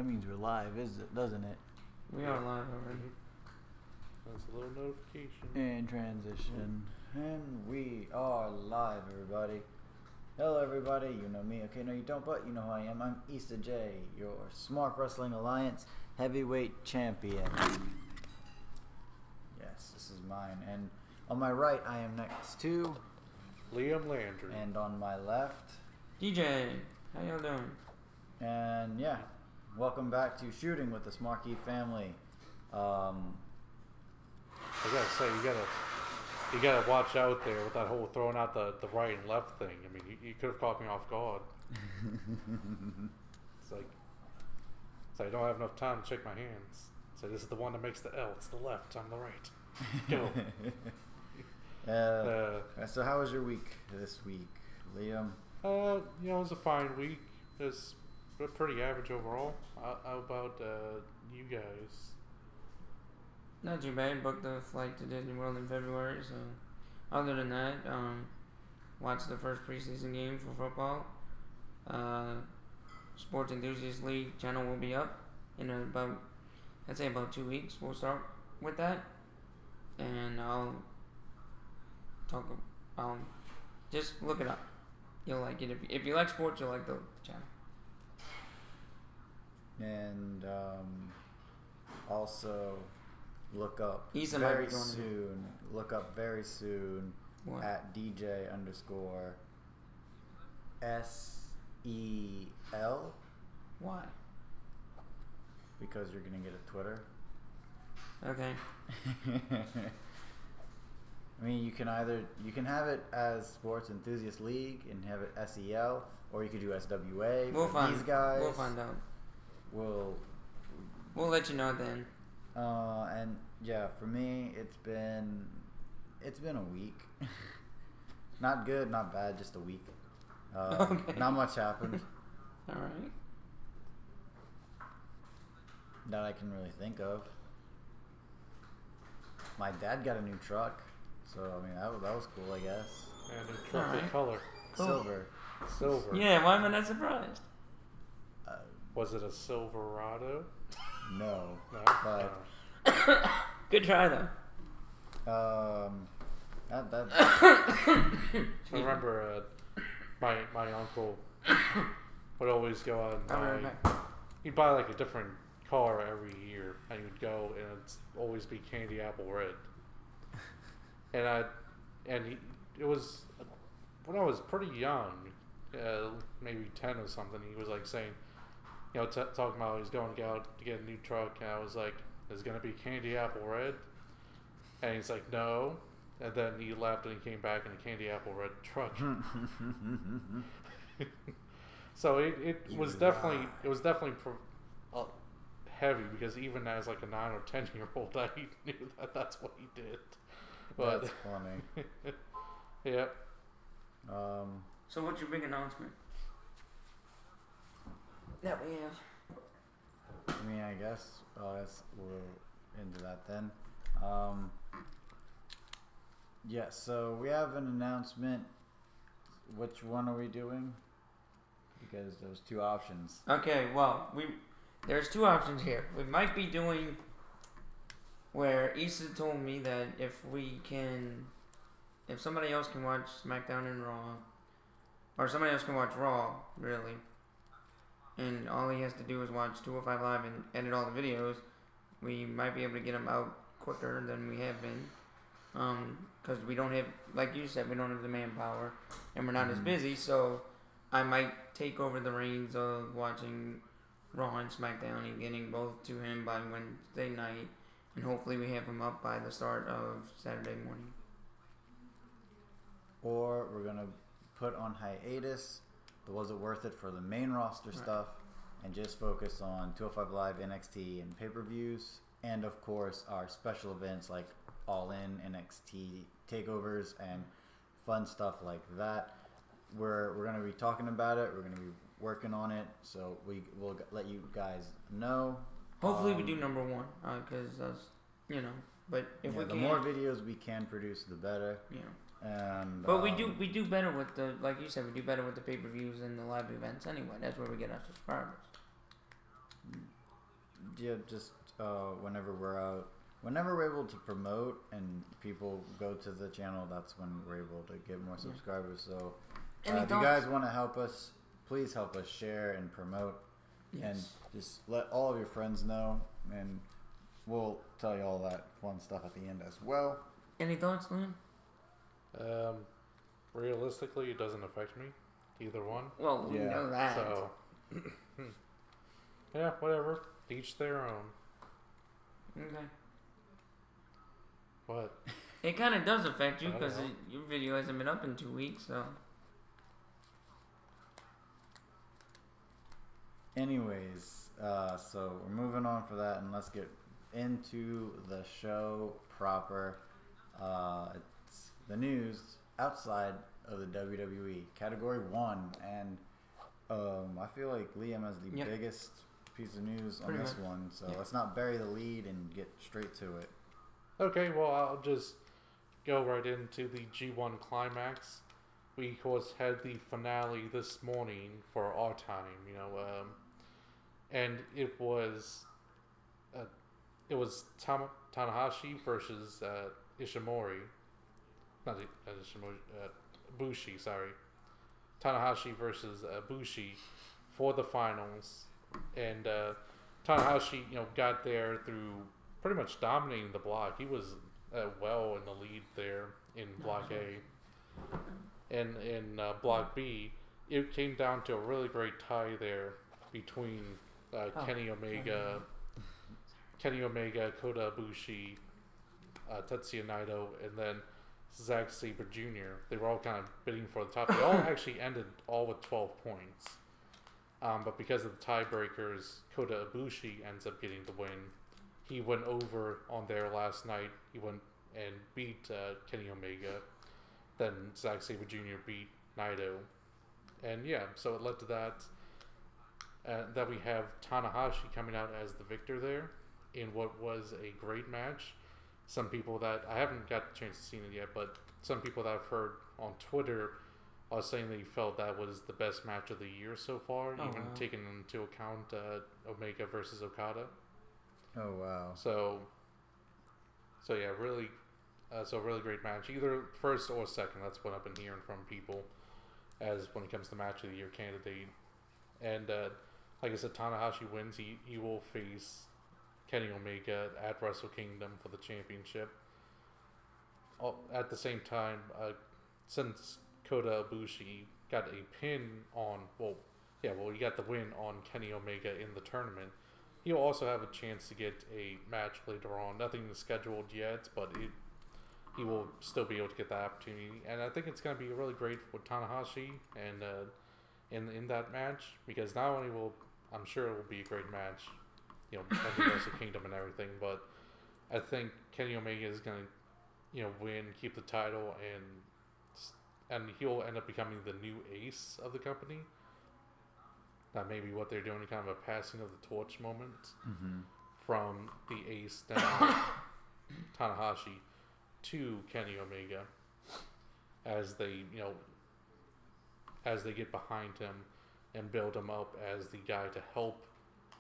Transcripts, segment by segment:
That means we're live, doesn't it? We are live already. That's a little notification. And transition. And we are live, everybody. Hello, everybody. You know me. Okay, no, you don't, but you know who I am. I'm Easter J, your Smart Wrestling Alliance heavyweight champion. Yes, this is mine. And on my right, I am next to Liam Landry. And on my left, DJ, how y'all doing? And yeah, welcome back to Shooting with the Smarky family. I gotta say, you gotta watch out there with that whole throwing out the right and left thing. I mean, you could have caught me off guard. It's like I don't have enough time to check my hands. So this is the one that makes the L. It's the left. I'm the right. Go. So how was your week this week, Liam? It was a fine week. It's pretty average overall. How about you guys? Not too bad. Booked a flight to Disney World in February, so other than that, watched the first preseason game for football. Sports Enthusiast League channel will be up in about 2 weeks. We'll start with that, and I'll just look it up. You'll like it. If you like sports, you'll like the channel. And also look up Ethan very soon. Look up very soon at DJ_SEL. Why? Because you're gonna get a Twitter. Okay. I mean, you can have it as Sports Enthusiast League and have it SEL, or you could do SWA. These guys. We'll find out. We'll let you know then. And yeah, for me, it's been a week. Not good, not bad, just a week. Okay. Not much happened. All right. That I can really think of. My dad got a new truck, so I mean that was cool, I guess. And a truck in color. Cool. Silver. Yeah, why am I not surprised? Was it a Silverado? No. But good try though. That I remember my uncle would always go out and he'd buy like a different car every year, and he would go and it'd always be candy apple red. It was when I was pretty young, maybe 10 or something. He was like saying, talking about he's going to go out to get a new truck, and I was like, "Is it gonna be candy apple red?" And he's like, "No." And then he left, and he came back in a candy apple red truck. So it was definitely heavy, because even as like a 9 or 10-year-old, I knew that's what he did. But that's funny. Yeah. So what's your big announcement that we have? I mean, I guess we're into that then. Yeah, so we have an announcement. Which one are we doing? Because there's two options. Okay, well, there's two options here. We might be doing where Issa told me that if somebody else can watch SmackDown and Raw, or somebody else can watch Raw, really, and all he has to do is watch 205 Live and edit all the videos, we might be able to get them out quicker than we have been. Because we don't have, like you said, we don't have the manpower, and we're not as busy, so I might take over the reins of watching Raw and SmackDown and getting both to him by Wednesday night, and hopefully we have them up by the start of Saturday morning. Or we're going to put on hiatus the Was It Worth It for the main roster stuff, and just focus on 205 Live, NXT, and pay-per-views, and of course our special events like All In, NXT takeovers, and fun stuff like that. We're going to be talking about it. We're going to be working on it, so we'll let you guys know. Hopefully we do number one, because but if we the can, more videos we can produce, the better. Yeah. And but we do better with the, like you said, we do better with the pay-per-views and the live events anyway. That's where we get our subscribers. yeah, just whenever we're out, whenever we're able to promote and people go to the channel, that's when we're able to get more subscribers. So if you guys want to help us, please help us share and promote, and just let all of your friends know, and we'll tell you all that fun stuff at the end as well. Any thoughts, Liam? Realistically, it doesn't affect me, either one. Well, we know that. So, yeah, whatever. Each their own. Okay. What? It kind of does affect you because your video hasn't been up in 2 weeks, so. Anyways, so we're moving on for that, and let's get into the show proper. It's the news outside of the WWE, Category 1, and I feel like Liam has the biggest piece of news on this one, so let's not bury the lead and get straight to it. Okay, well, I'll just go right into the G1 Climax. We, of course, had the finale this morning for our time, and it was Tanahashi versus Ishimori. Not Ishimori, Bushi, sorry. Tanahashi versus Bushi for the finals. And Tanahashi, got there through pretty much dominating the block. He was well in the lead there in Block A. And in Block B, it came down to a really great tie there between Kenny Omega, Kota Ibushi, Tetsuya Naito, and then Zack Sabre Jr. They were all kind of bidding for the top. They all actually ended all with 12 points. But because of the tiebreakers, Kota Ibushi ends up getting the win. He went over on there last night. He went and beat Kenny Omega. Then Zack Sabre Jr. beat Naito. And yeah, so it led to that. That we have Tanahashi coming out as the victor there in what was a great match. Some people that I haven't got the chance to see it yet, but some people that I've heard on Twitter are saying they felt that was the best match of the year so far, even taking into account Omega versus Okada. Oh wow! So yeah, really, so a really great match, either first or second. That's what I've been hearing from people as when it comes to match of the year candidate. And like I said, Tanahashi wins. He will face Kenny Omega at Wrestle Kingdom for the championship. At the same time, since Kota Ibushi got a pin on, he got the win on Kenny Omega in the tournament, he'll also have a chance to get a match later on. Nothing is scheduled yet, but he will still be able to get that opportunity. And I think it's going to be really great for Tanahashi and in that match, because not only I'm sure it will be a great match, at the Wrestle Kingdom and everything, but I think Kenny Omega is going to, win, keep the title, and he'll end up becoming the new ace of the company. That may be what they're doing, kind of a passing of the torch moment from the ace down Tanahashi to Kenny Omega as they get behind him and build him up as the guy to help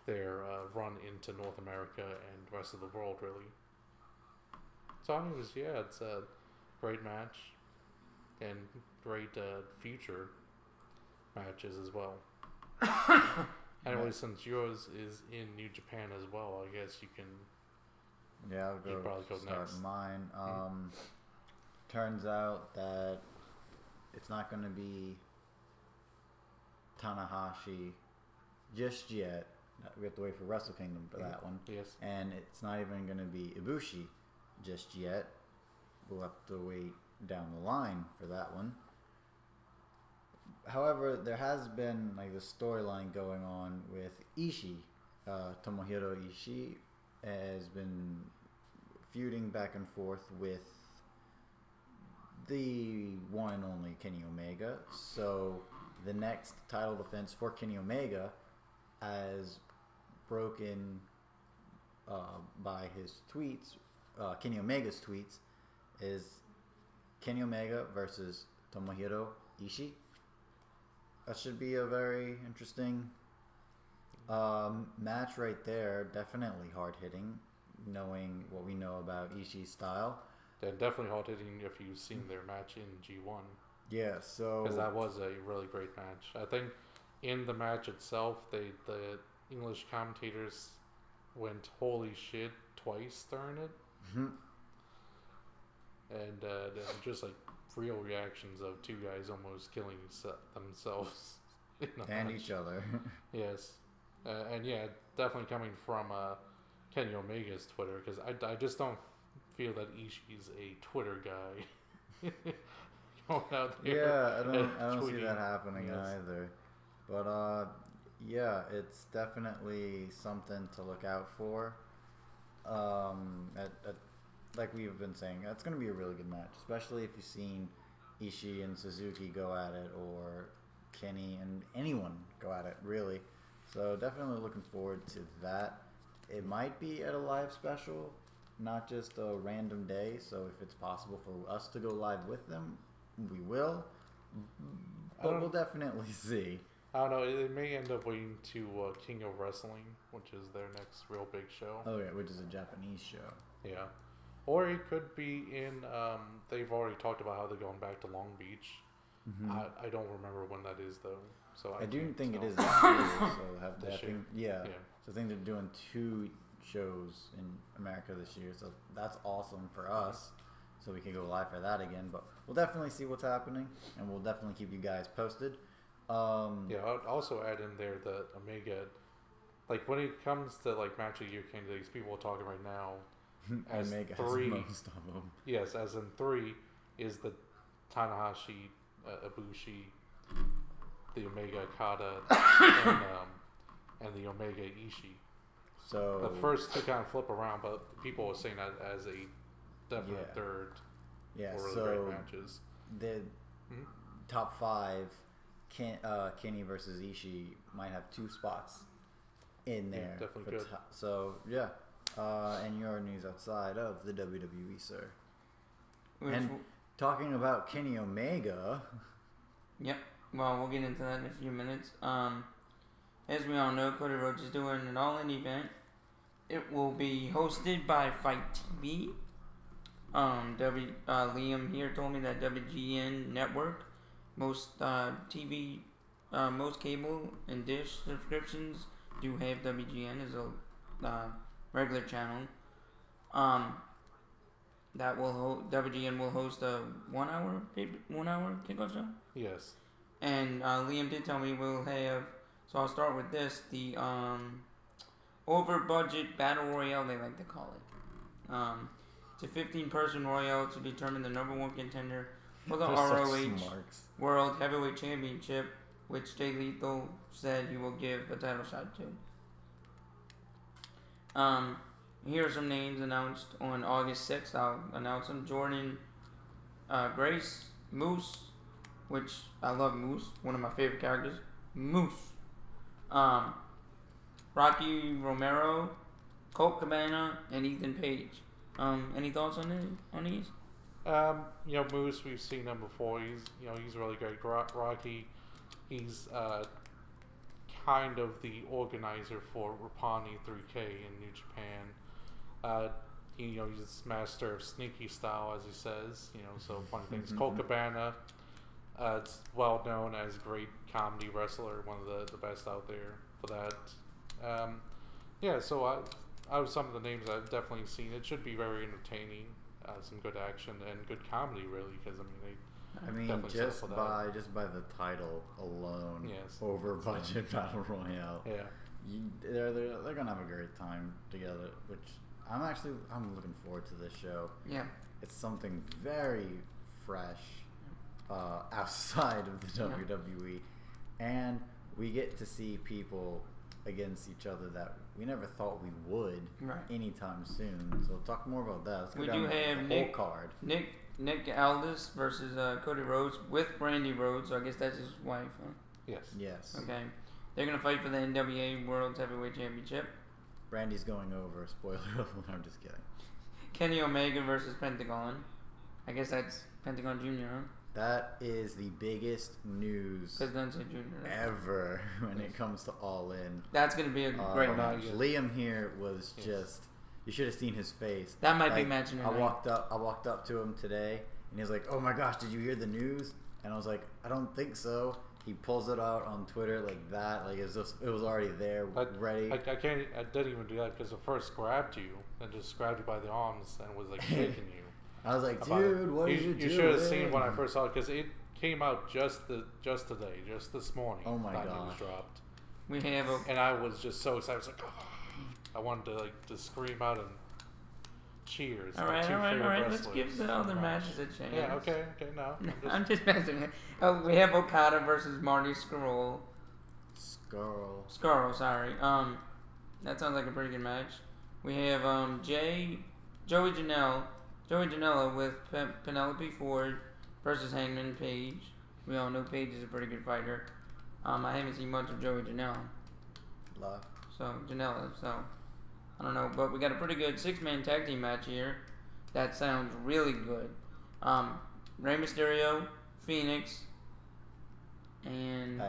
their run into North America and the rest of the world, really. So it's a great match and great future matches as well. Anyway, since yours is in New Japan as well, I guess you can. Yeah, I'll go start next. Mine. Turns out that it's not going to be Tanahashi just yet. We have to wait for Wrestle Kingdom for that one. Yes. And it's not even going to be Ibushi just yet. We'll have to wait down the line for that one. However, there has been the storyline going on with Ishii. Tomohiro Ishii has been feuding back and forth with the one and only Kenny Omega. So the next title defense for Kenny Omega, as broken by his tweets, Kenny Omega's tweets, is Kenny Omega versus Tomohiro Ishii. That should be a very interesting Match right there, definitely hard hitting, knowing what we know about Ishii's style. They're definitely hard hitting if you've seen their match in G1. Yeah, so because that was a really great match. I think in the match itself, the English commentators went holy shit twice during it, and just like real reactions of two guys almost killing themselves and each other. Yes, and yeah, definitely coming from Kenny Omega's Twitter, because I just don't feel that Ishii's a Twitter guy. Going out there yeah, I don't see tweeting. that happening either. But yeah, it's definitely something to look out for. Like we've been saying, it's going to be a really good match, especially if you've seen Ishii and Suzuki go at it, or Kenny and anyone go at it, really. So definitely looking forward to that. It might be at a live special, not just a random day. So if it's possible for us to go live with them, we will. But we'll definitely see. I don't know. It may end up waiting to King of Wrestling, which is their next real big show. Oh yeah, which is a Japanese show. Yeah. Or it could be in, they've already talked about how they're going back to Long Beach. I don't remember when that is, though. So I do think it is this year. So have This that year? thing, yeah. So I think they're doing 2 shows in America this year. So that's awesome for us. So we can go live for that again. But we'll definitely see what's happening. And we'll definitely keep you guys posted. Yeah, I'd also add in there the Omega, like when it comes to like match of the year candidates, people are talking right now. As Omega 3, has most of them. Yes, as in 3 is the Tanahashi, Ibushi, the Omega Okada, and the Omega Ishii. So The first 2 kind of flip around, but people are saying that as a definite third yeah, for really so great matches. the top 5, Kenny versus Ishii might have 2 spots in there. Yeah, definitely good. So yeah. And your news outside of the WWE, sir. And talking about Kenny Omega. Yep. Well, we'll get into that in a few minutes. As we all know, Cody Rhodes is doing an all-in event. It will be hosted by Fight TV. Liam here told me that WGN Network, most TV, most cable and dish subscriptions do have WGN as a regular channel. That will WGN will host a 1 hour kickoff show. Yes. And Liam did tell me we'll have. So I'll start with this: the over budget battle royale, they like to call it. It's a 15-person royale to determine the number 1 contender for the ROH World Heavyweight Championship, which Jay Lethal said he will give a title shot to. Here are some names announced on August 6th. I'll announce them. Jordan Grace, Moose, which I love Moose, one of my favorite characters. Moose. Rocky Romero, Colt Cabana, and Ethan Page. Any thoughts on these? Moose, we've seen him before. He's really great. Rocky, he's kind of the organizer for Roppongi 3K in New Japan. He's a master of sneaky style, as he says. So funny things. Colt Cabana, it's well known as a great comedy wrestler, one of the best out there for that. So out of some of the names I've definitely seen, it should be very entertaining. Some good action and good comedy, really, because just by the title alone, yes, over budget battle royale. Yeah, they're gonna have a great time together, which I'm looking forward to this show. Yeah, it's something very fresh outside of the WWE, and we get to see people against each other that we never thought we would anytime soon. So we'll talk more about that. Let's we do have the whole card. Nick Aldis versus Cody Rhodes with Brandy Rhodes. So I guess that's his wife. Huh? Yes. Okay. They're gonna fight for the NWA World Heavyweight Championship. Brandy's going over. Spoiler alert. I'm just kidding. Kenny Omega versus Pentagon. I guess that's Pentagon Jr., huh? That is the biggest news ever when it comes to All In. That's going to be a great match. Liam here was just... You should have seen his face. That might be match of the night. I walked up to him today, and he was like, "Oh my gosh, did you hear the news?" And I was like, "I don't think so." He pulls it out on Twitter like that, like it was already there, ready. I didn't even do that because it first grabbed you and just grabbed you by the arms and was like shaking you. I was like, "Dude, what are you doing?" You should have seen when I first saw it because it came out just today, just this morning. Oh my god! God. It was dropped. And I was just so excited. I was like, oh. I wanted to just scream out and cheers. All right. Let's give the other matches a chance. Yeah, okay, no. I'm just messing with you. We have Okada versus Marty Scurll. Scurll, sorry. That sounds like a pretty good match. We have Joey Janela with Penelope Ford versus Hangman Page. We all know Page is a pretty good fighter. I haven't seen much of Joey Janela. Janela, I don't know, but we got a pretty good 6-man tag team match here. That sounds really good. Rey Mysterio, Phoenix, and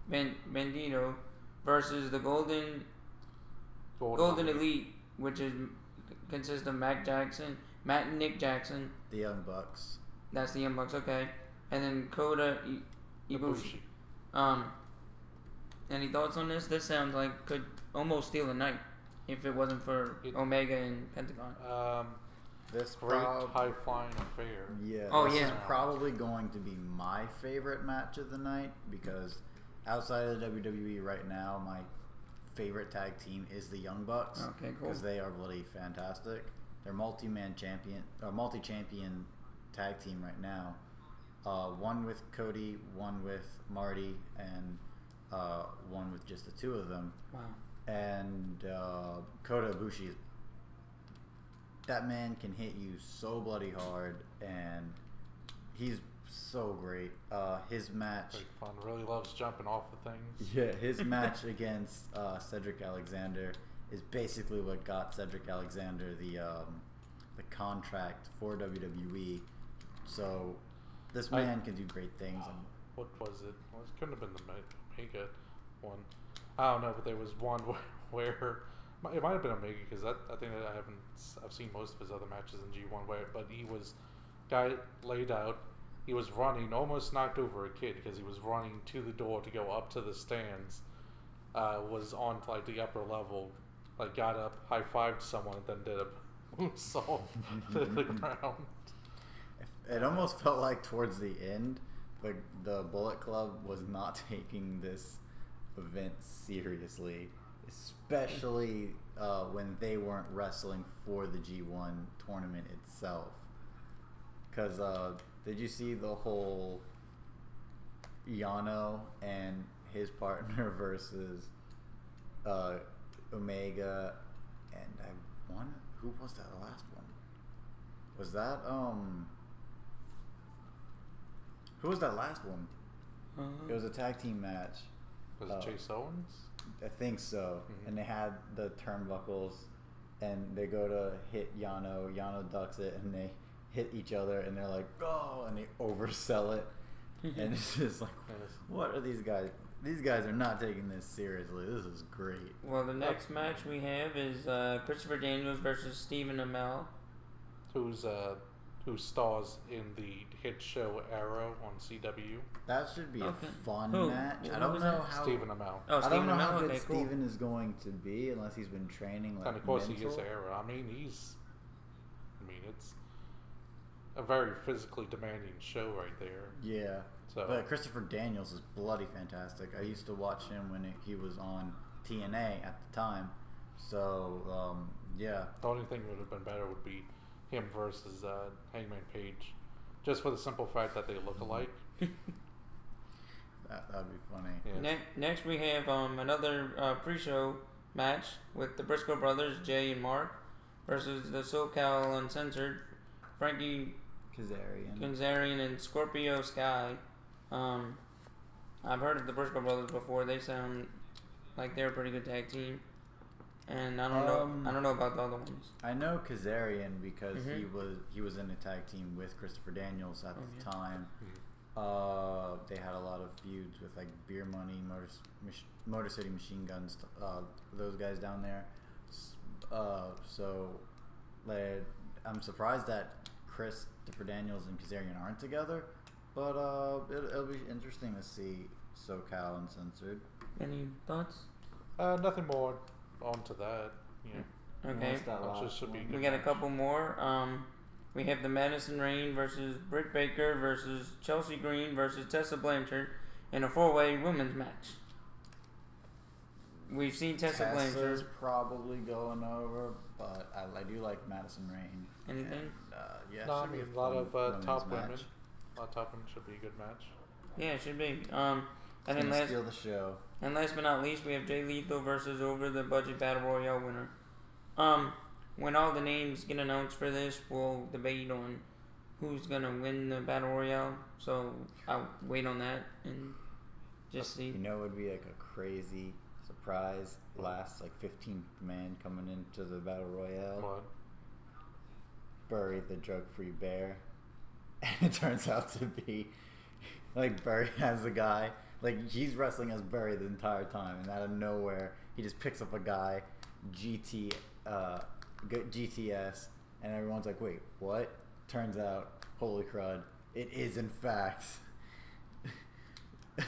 Bandito versus the Golden Elite, which consists of Matt and Nick Jackson. The Young Bucks. That's the Young Bucks, okay. And then Kota Ibushi. Any thoughts on this? This sounds like could almost steal the night if it wasn't for Omega and Pentagon. This great high-flying affair. Yeah. This is probably going to be my favorite match of the night because outside of the WWE right now, my favorite tag team is the Young Bucks. Okay, cool. Because they are really fantastic. They're multi-champion tag team right now. One with Cody, one with Marty, and one with just the two of them. Wow. And Kota Ibushi, that man can hit you so bloody hard, and he's so great. His match, very fun. Really loves jumping off of things. Yeah, his match against Cedric Alexander is basically what got Cedric Alexander the contract for WWE. So this man can do great things. What was it? Well, it couldn't have been the Omega one. I don't know, but there was one where it might have been Omega because I think that I've seen most of his other matches in G1 but he was guy laid out. He was running, almost knocked over a kid because he was running to the door to go up to the stands. Was on like the upper level, like got up, high fived someone, and then did a moonsault to the ground. It almost felt like towards the end, like the Bullet Club was not taking this event seriously, especially when they weren't wrestling for the G1 tournament itself. Because did you see the whole Yano and his partner versus Omega, and who was that last one? Was that who was that last one? It was a tag team match. Was it Chase Owens? I think so. Mm-hmm. And they had the turnbuckles, and they go to hit Yano. Yano ducks it, and they hit each other, and they're like, "Oh!" and they oversell it. And it's just like, what are these guys? These guys are not taking this seriously. This is great. Well, the next match we have is Christopher Daniels versus Stephen Amell, who stars in the hit show Arrow on CW. That should be a fun match. I don't know how Stephen Amell. I don't know how good Stephen is going to be unless he's been training. Like, and of course he gets Arrow. I mean, it's a very physically demanding show right there. Yeah. So, but Christopher Daniels is bloody fantastic. I used to watch him when he was on TNA at the time. So yeah. The only thing that would have been better would be him versus Hangman Page, just for the simple fact that they look alike. That'd be funny. Yeah. Next we have another pre-show match with the Briscoe brothers, Jay and Mark, versus the SoCal Uncensored, Frankie Kazarian and Scorpio Sky. I've heard of the Briscoe brothers before. They sound like they're a pretty good tag team. And I don't know about the other ones. I know Kazarian because he was in a tag team with Christopher Daniels at the time. They had a lot of feuds with like Beer Money, Motor City Machine Guns, those guys down there. So like, I'm surprised that Christopher Daniels and Kazarian aren't together, but it'll be interesting to see SoCal Uncensored. Any thoughts? Nothing more onto that. Yeah. Okay. We got a couple more. We have the Madison Rain versus Britt Baker versus Chelsea Green versus Tessa Blanchard in a 4-way women's match. We've seen Tessa Blanchard. Tessa's probably going over, but I do like Madison Rain. Anything? And, yeah, no, I mean a lot of top match. women. A lot of top women should be a good match. Yeah, it should be. And then last, steal the show. And last but not least, we have Jay Lethal versus Over the Budget Battle Royale winner. When all the names get announced for this, we'll debate on who's gonna win the Battle Royale. So I'll wait on that and just see. You know, it would be like a crazy surprise. Last like 15th man coming into the Battle Royale. What? Bury the drug-free bear, and it turns out to be like Bury has a guy. Like, he's wrestling as Barry the entire time, and out of nowhere, he just picks up a guy, GTS, and everyone's like, wait, what? Turns out, holy crud, it is in fact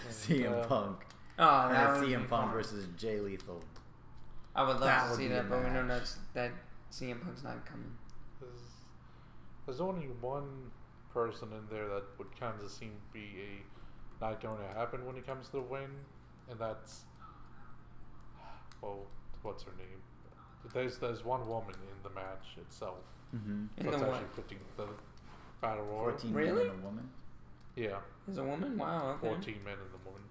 CM Punk. Oh, and that it's would CM be Punk fun. versus Jay Lethal. I would love That to would see be that, a but we know match. that CM Punk's not coming. There's only one person in there that would kind of seem to be not going to happen when it comes to the win, and that's, well, what's her name? There's one woman in the match itself. Mm-hmm. So it's actually 15 the battle royal. 14 Really? men and a woman. Yeah. There's a woman? Wow, okay. 14 men and a woman.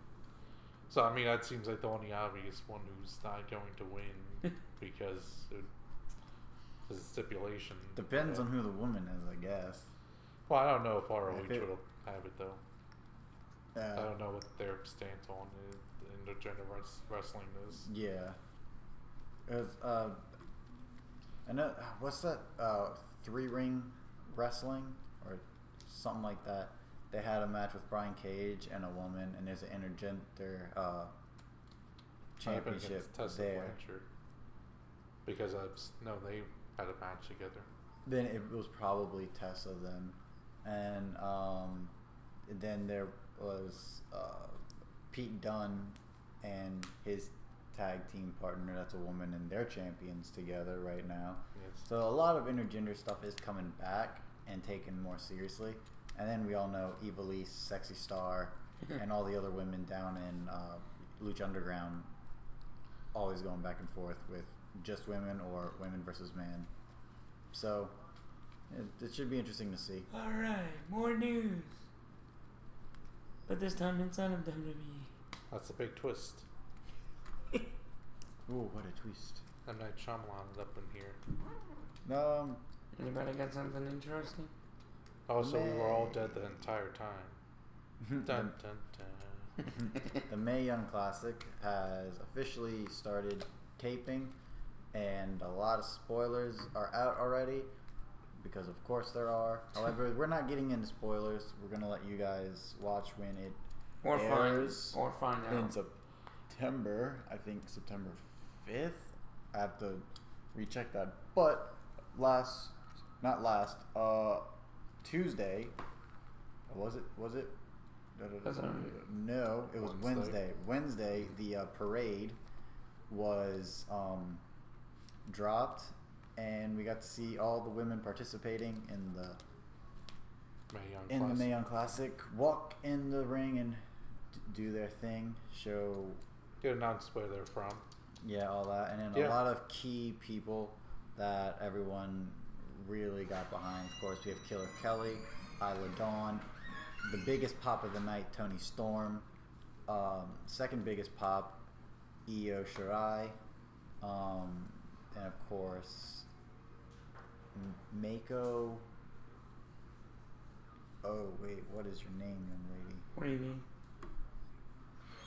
So I mean that seems like the only obvious one who's not going to win because there's a stipulation. Depends on who the woman is, I guess. Well, I don't know if ROH will have it though. I don't know what their stance on intergender wrestling is. Yeah. It was, I know, what's that, 3-ring wrestling or something like that. They had a match with Brian Cage and a woman, and there's an intergender championship Tessa there. Blanchard. Because they had a match together. Then it was probably Tessa then, and then there was Pete Dunne and his tag team partner, that's a woman, and they're champions together right now. Yes. So a lot of intergender stuff is coming back and taken more seriously. And then we all know Ivelisse, Sexy Star, and all the other women down in Lucha Underground always going back and forth with just women or women versus men. So it should be interesting to see. Alright, more news. But this time inside of WWE. That's a big twist. Ooh, what a twist. M. Night Shyamalan is up in here. Anybody got something interesting? Oh, so we were all dead the entire time. Dun, dun, dun. The Mae Young Classic has officially started taping, and a lot of spoilers are out already, because of course there are. However, we're not getting into spoilers. We're going to let you guys watch when it airs. Or find out. In September, I think September 5th. I have to recheck that. But Tuesday, was it? No, it was Wednesday. Wednesday, the parade was dropped, and we got to see all the women participating in the Mae Young Classic walk in the ring and do their thing. Get announced where they're from. Yeah, all that, and then a lot of key people that everyone really got behind. Of course, we have Killer Kelly, Isla Dawn, the biggest pop of the night, Tony Storm, second biggest pop, Io Shirai, and of course Mako. Oh wait, what is your name, young lady? What do you mean?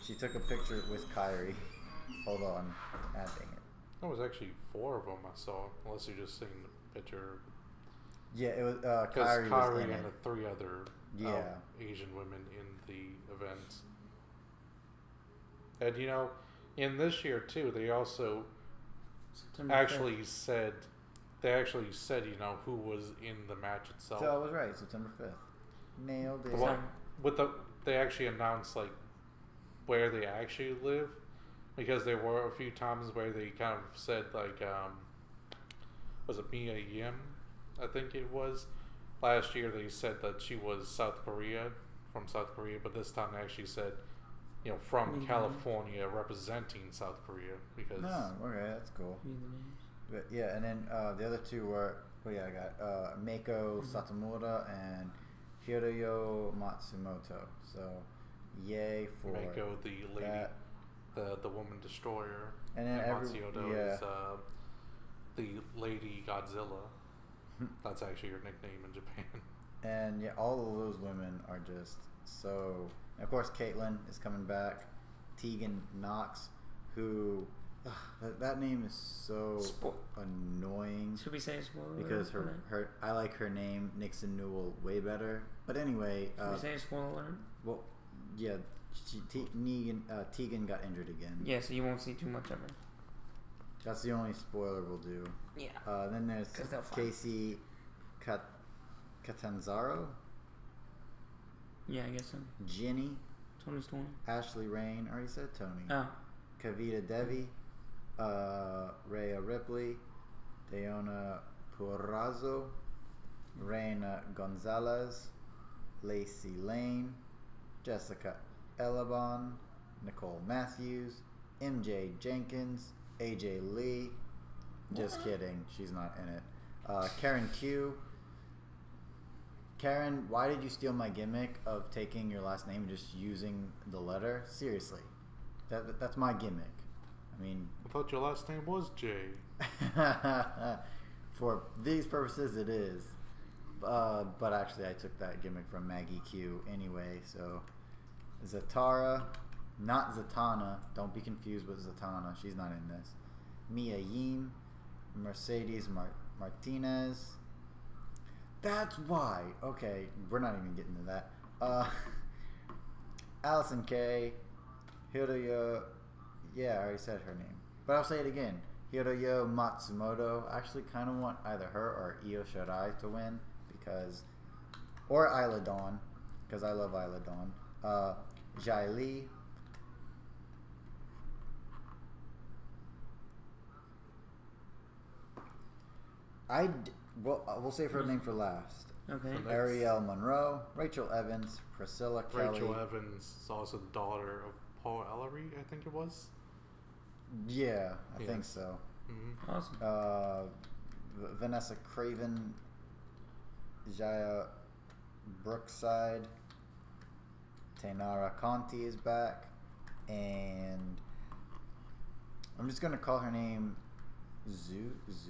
She took a picture with Kyrie. Hold on, dang it. There was actually 4 of them I saw, unless you're just seeing the picture. Yeah, it was Because Kairi was in and it. the 3 other Asian women in the event. And in this year too, they also actually said who was in the match itself. So I was right, September 5th. Nailed it. Well, they actually announced like where they actually live, because there were a few times where they kind of said like was it Mia Yim? I think it was. Last year they said that she was from South Korea, but this time they actually said, from California representing South Korea, because... No, okay, that's cool. But yeah, and then the other 2 were, I got Meiko Satomura and Hiroyo Matsumoto. So, yay for Meiko, the lady, that. the woman destroyer, and then Matsumoto is the Lady Godzilla. That's actually her nickname in Japan. And yeah, all of those women are just so. And of course, Caitlyn is coming back. Tegan Knox, who that name is so annoying. Should we say spoiler? Because her I like her name Nixon Newell way better. But anyway, should we say spoiler alert? Well, yeah, Tegan got injured again. Yeah, so you won't see too much of her. That's the only spoiler we'll do. Yeah. Then there's Casey Catanzaro. Yeah, I guess so. Ginny. Tony Storm. Ashley Rain. Already said Tony. Oh. Kavita Devi. Rhea Ripley. Deonna Purrazzo. Reina Gonzalez. Lacey Lane. Jessica Elabon. Nicole Matthews. MJ Jenkins. AJ Lee. Just kidding. She's not in it. Karen Q. Karen, why did you steal my gimmick of taking your last name and just using the letter? Seriously. That's my gimmick. I mean... I thought your last name was Jay. For these purposes, it is. But actually, I took that gimmick from Maggie Q anyway, so... Zatara... Not Zatanna. Don't be confused with Zatanna. She's not in this. Mia Yim. Mercedes Martinez. That's why. Okay, we're not even getting to that. Allison Kay. Hiroyo. Yeah, I already said her name. But I'll say it again. Hiroyo Matsumoto. I actually kind of want either her or Io Shirai to win. Or Isla Dawn. Because I love Isla Dawn. Jai Lee. We'll save her name for last. Okay. Ariel Monroe, Rachel Evans, Priscilla Kelly. Rachel Evans is also the daughter of Paul Ellery, I think it was. Yeah, I think so. Mm-hmm. Awesome. Vanessa Craven, Jaya Brookside, Tainara Conti is back, and I'm just gonna call her name Zeus.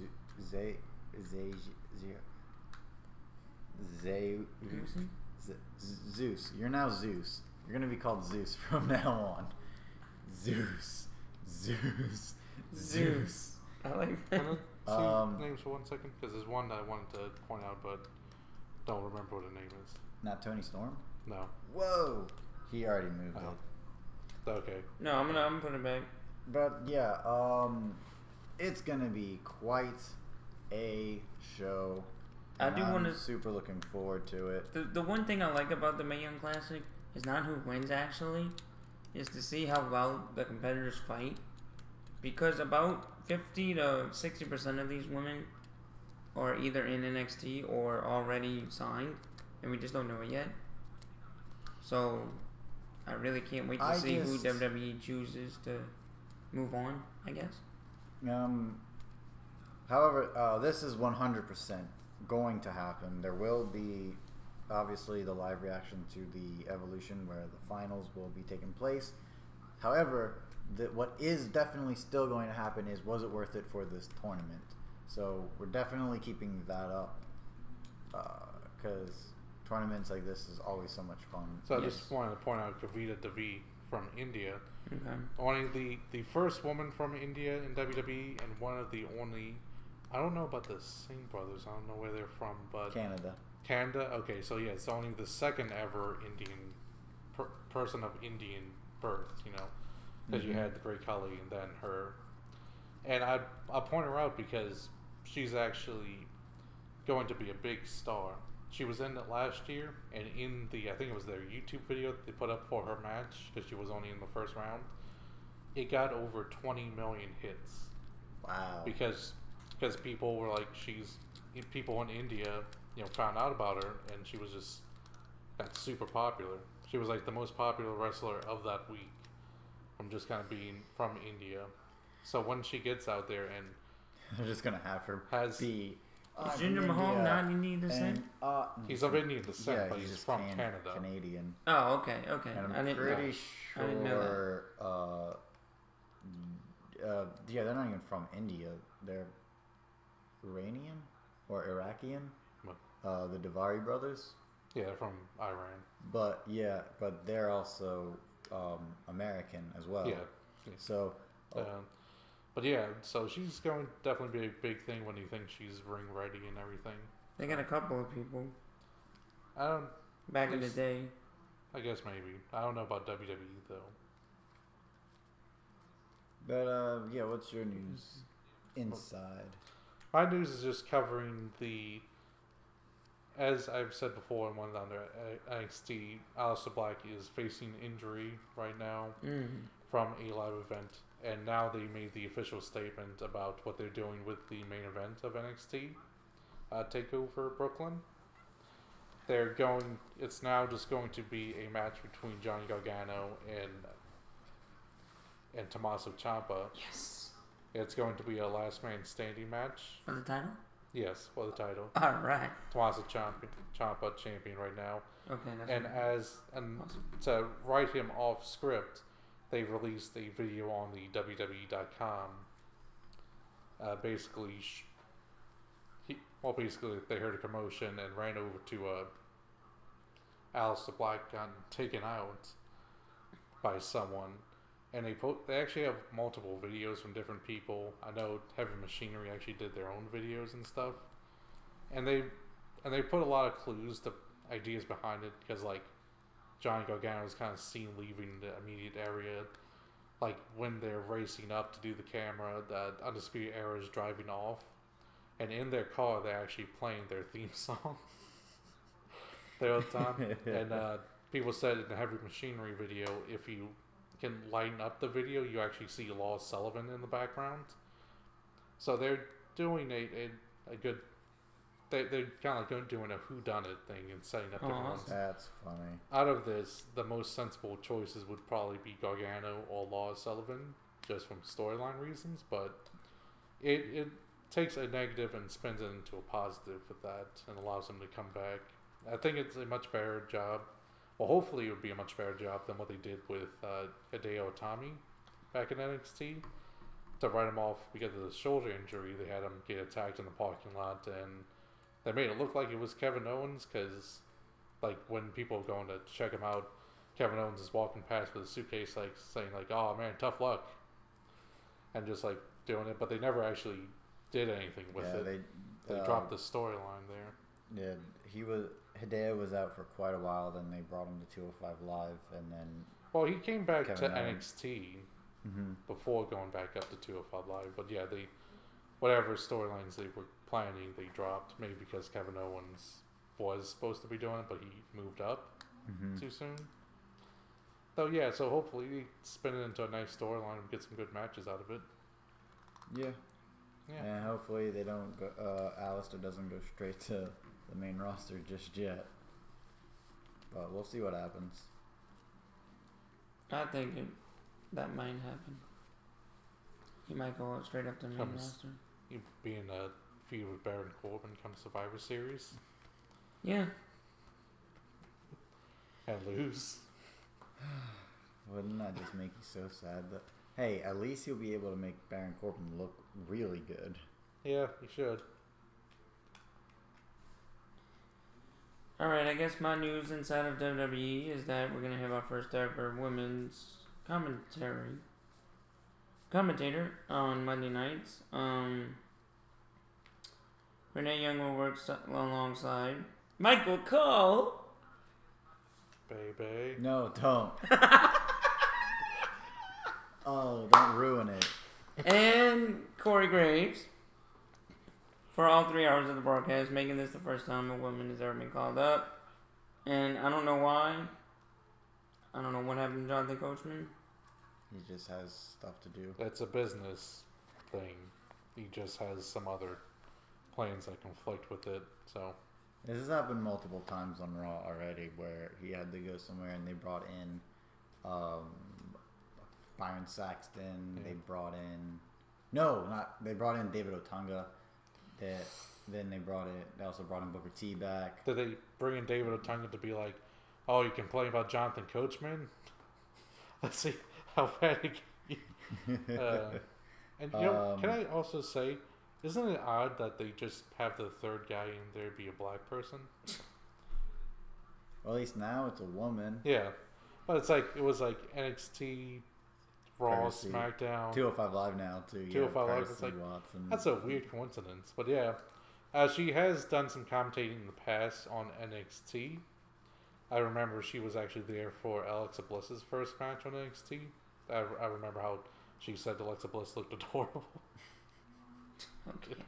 You're now Zeus. You're gonna be called Zeus from now on. Zeus. I like that. Names for 1 second, because there's one that I wanted to point out, but don't remember what the name is. Not Tony Storm? No. Whoa! He already moved it. Okay. No, I'm gonna put it back. But yeah, it's gonna be quite a show. I do want to. Super looking forward to it. The one thing I like about the Mae Young Classic is not who wins actually, is to see how well the competitors fight. Because about 50 to 60% of these women are either in NXT or already signed, and we just don't know it yet. So I really can't wait to see who WWE chooses to move on, I guess. However, this is 100% going to happen. There will be, obviously, the live reaction to the Evolution where the finals will be taking place. However, what is definitely still going to happen is, was it worth it for this tournament? So we're definitely keeping that up because tournaments like this is always so much fun. So I just wanted to point out Kavita Devi from India. Okay. Only the first woman from India in WWE, and one of the only. I don't know about the Singh brothers. I don't know where they're from, but Canada. Canada. Okay, so yeah, it's only the second ever Indian person of Indian birth. You know, because you had the Great Khali and then her. And I point her out because she's actually going to be a big star. She was in it last year, and in I think it was their YouTube video that they put up for her match, because she was only in the first round, it got over 20 million hits. Wow. Because people were like, people in India, found out about her, and she was just got super popular. She was like the most popular wrestler of that week, from just kind of being from India. So when she gets out there and they're just gonna have her be. Is Jinder Mahal not Indian descent? He's of Indian descent, but he's from Canada. Canadian. Oh, okay. And I'm pretty sure. I didn't know yeah, they're not even from India. They're Iranian or Iraqian. What? The Davari brothers. Yeah, they're from Iran. But they're also American as well. Yeah. So. But yeah, so she's going to definitely be a big thing when you think she's ring ready and everything. They got a couple of people. Back in the day. I guess maybe. I don't know about WWE though. But yeah, what's your news inside? My news is just covering as I've said before in one of the NXT, Aleister Black is facing injury right now from a live event. And now they made the official statement about what they're doing with the main event of NXT TakeOver Brooklyn. It's now just going to be a match between Johnny Gargano and Tommaso Ciampa. Yes. It's going to be a last man standing match. For the title? Yes, for the title. All right. Tommaso Ciampa champion right now. Okay. That's awesome. To write him off script, they released a video on the WWE.com. Basically, they heard a commotion and ran over to Aleister Black, got taken out by someone, and they actually have multiple videos from different people. I know Heavy Machinery actually did their own videos and stuff, and they put a lot of clues to ideas behind it, because like Johnny Gargano was kind of seen leaving the immediate area. Like when they're racing up to do the camera, the Undisputed Era is driving off, and in their car they're actually playing their theme song the whole time. And people said in the Heavy Machinery video, if you can lighten up the video, you actually see Lars Sullivan in the background. So they're doing a good. They're kind of like doing a whodunit thing and setting up different ones. That's funny. Out of this, the most sensible choices would probably be Gargano or Lars Sullivan, just from storyline reasons. But it takes a negative and spins it into a positive with that, and allows them to come back. I think it's a much better job. Well, hopefully it would be a much better job than what they did with Hideo Itami back in NXT. To write him off because of the shoulder injury, they had him get attacked in the parking lot, and they made it look like it was Kevin Owens, because like when people are going to check him out, Kevin Owens is walking past with a suitcase, like saying like, "Oh man, tough luck," and just like doing it, but they never actually did anything with it. They dropped the storyline there. Yeah, Hideo was out for quite a while. Then they brought him to 205 Live, and then he came back Kevin to Owens. NXT before going back up to 205 Live. But yeah, whatever storylines they were planning, they dropped. Maybe because Kevin Owens was supposed to be doing it, but he moved up too soon. So yeah, so hopefully they spin it into a nice storyline and get some good matches out of it. Yeah. And hopefully they don't go. Aleister doesn't go straight to the main roster just yet. But we'll see what happens. I think that might happen. He might go straight up to the main roster. You be in a feud with Baron Corbin come Survivor Series. Yeah. And lose. Wouldn't that just make you so sad? That hey, at least you'll be able to make Baron Corbin look really good. Yeah, you should. Alright, I guess my news inside of WWE is that we're going to have our first ever women's commentator on Monday nights. Renee Young will work alongside Michael Cole. Baby. No, don't. Oh, don't ruin it. And Corey Graves for all 3 hours of the broadcast, making this the first time a woman has ever been called up. And I don't know why. I don't know what happened to Jonathan Coachman. He just has stuff to do. It's a business thing. He just has some other plans that conflict with it. So This has happened multiple times on Raw already, where he had to go somewhere and they brought in Byron Saxton. Yeah. They brought in they brought in David Otunga. Then they also brought in Booker T back. did they bring in David Otunga to be like, oh, you complain about Jonathan Coachman? Let's see how bad it can be. And you know, can I also say, isn't it odd that they just have the third guy in there be a black person? Well, at least now it's a woman. Yeah, but it was like NXT, Raw, Courtesy. SmackDown, 205 Live now too. 205 Live. Courtesy It's like Watson. that's a weird coincidence, but yeah, she has done some commentating in the past on NXT. I remember she was actually there for Alexa Bliss's first match on NXT. I remember how she said Alexa Bliss looked adorable. Okay.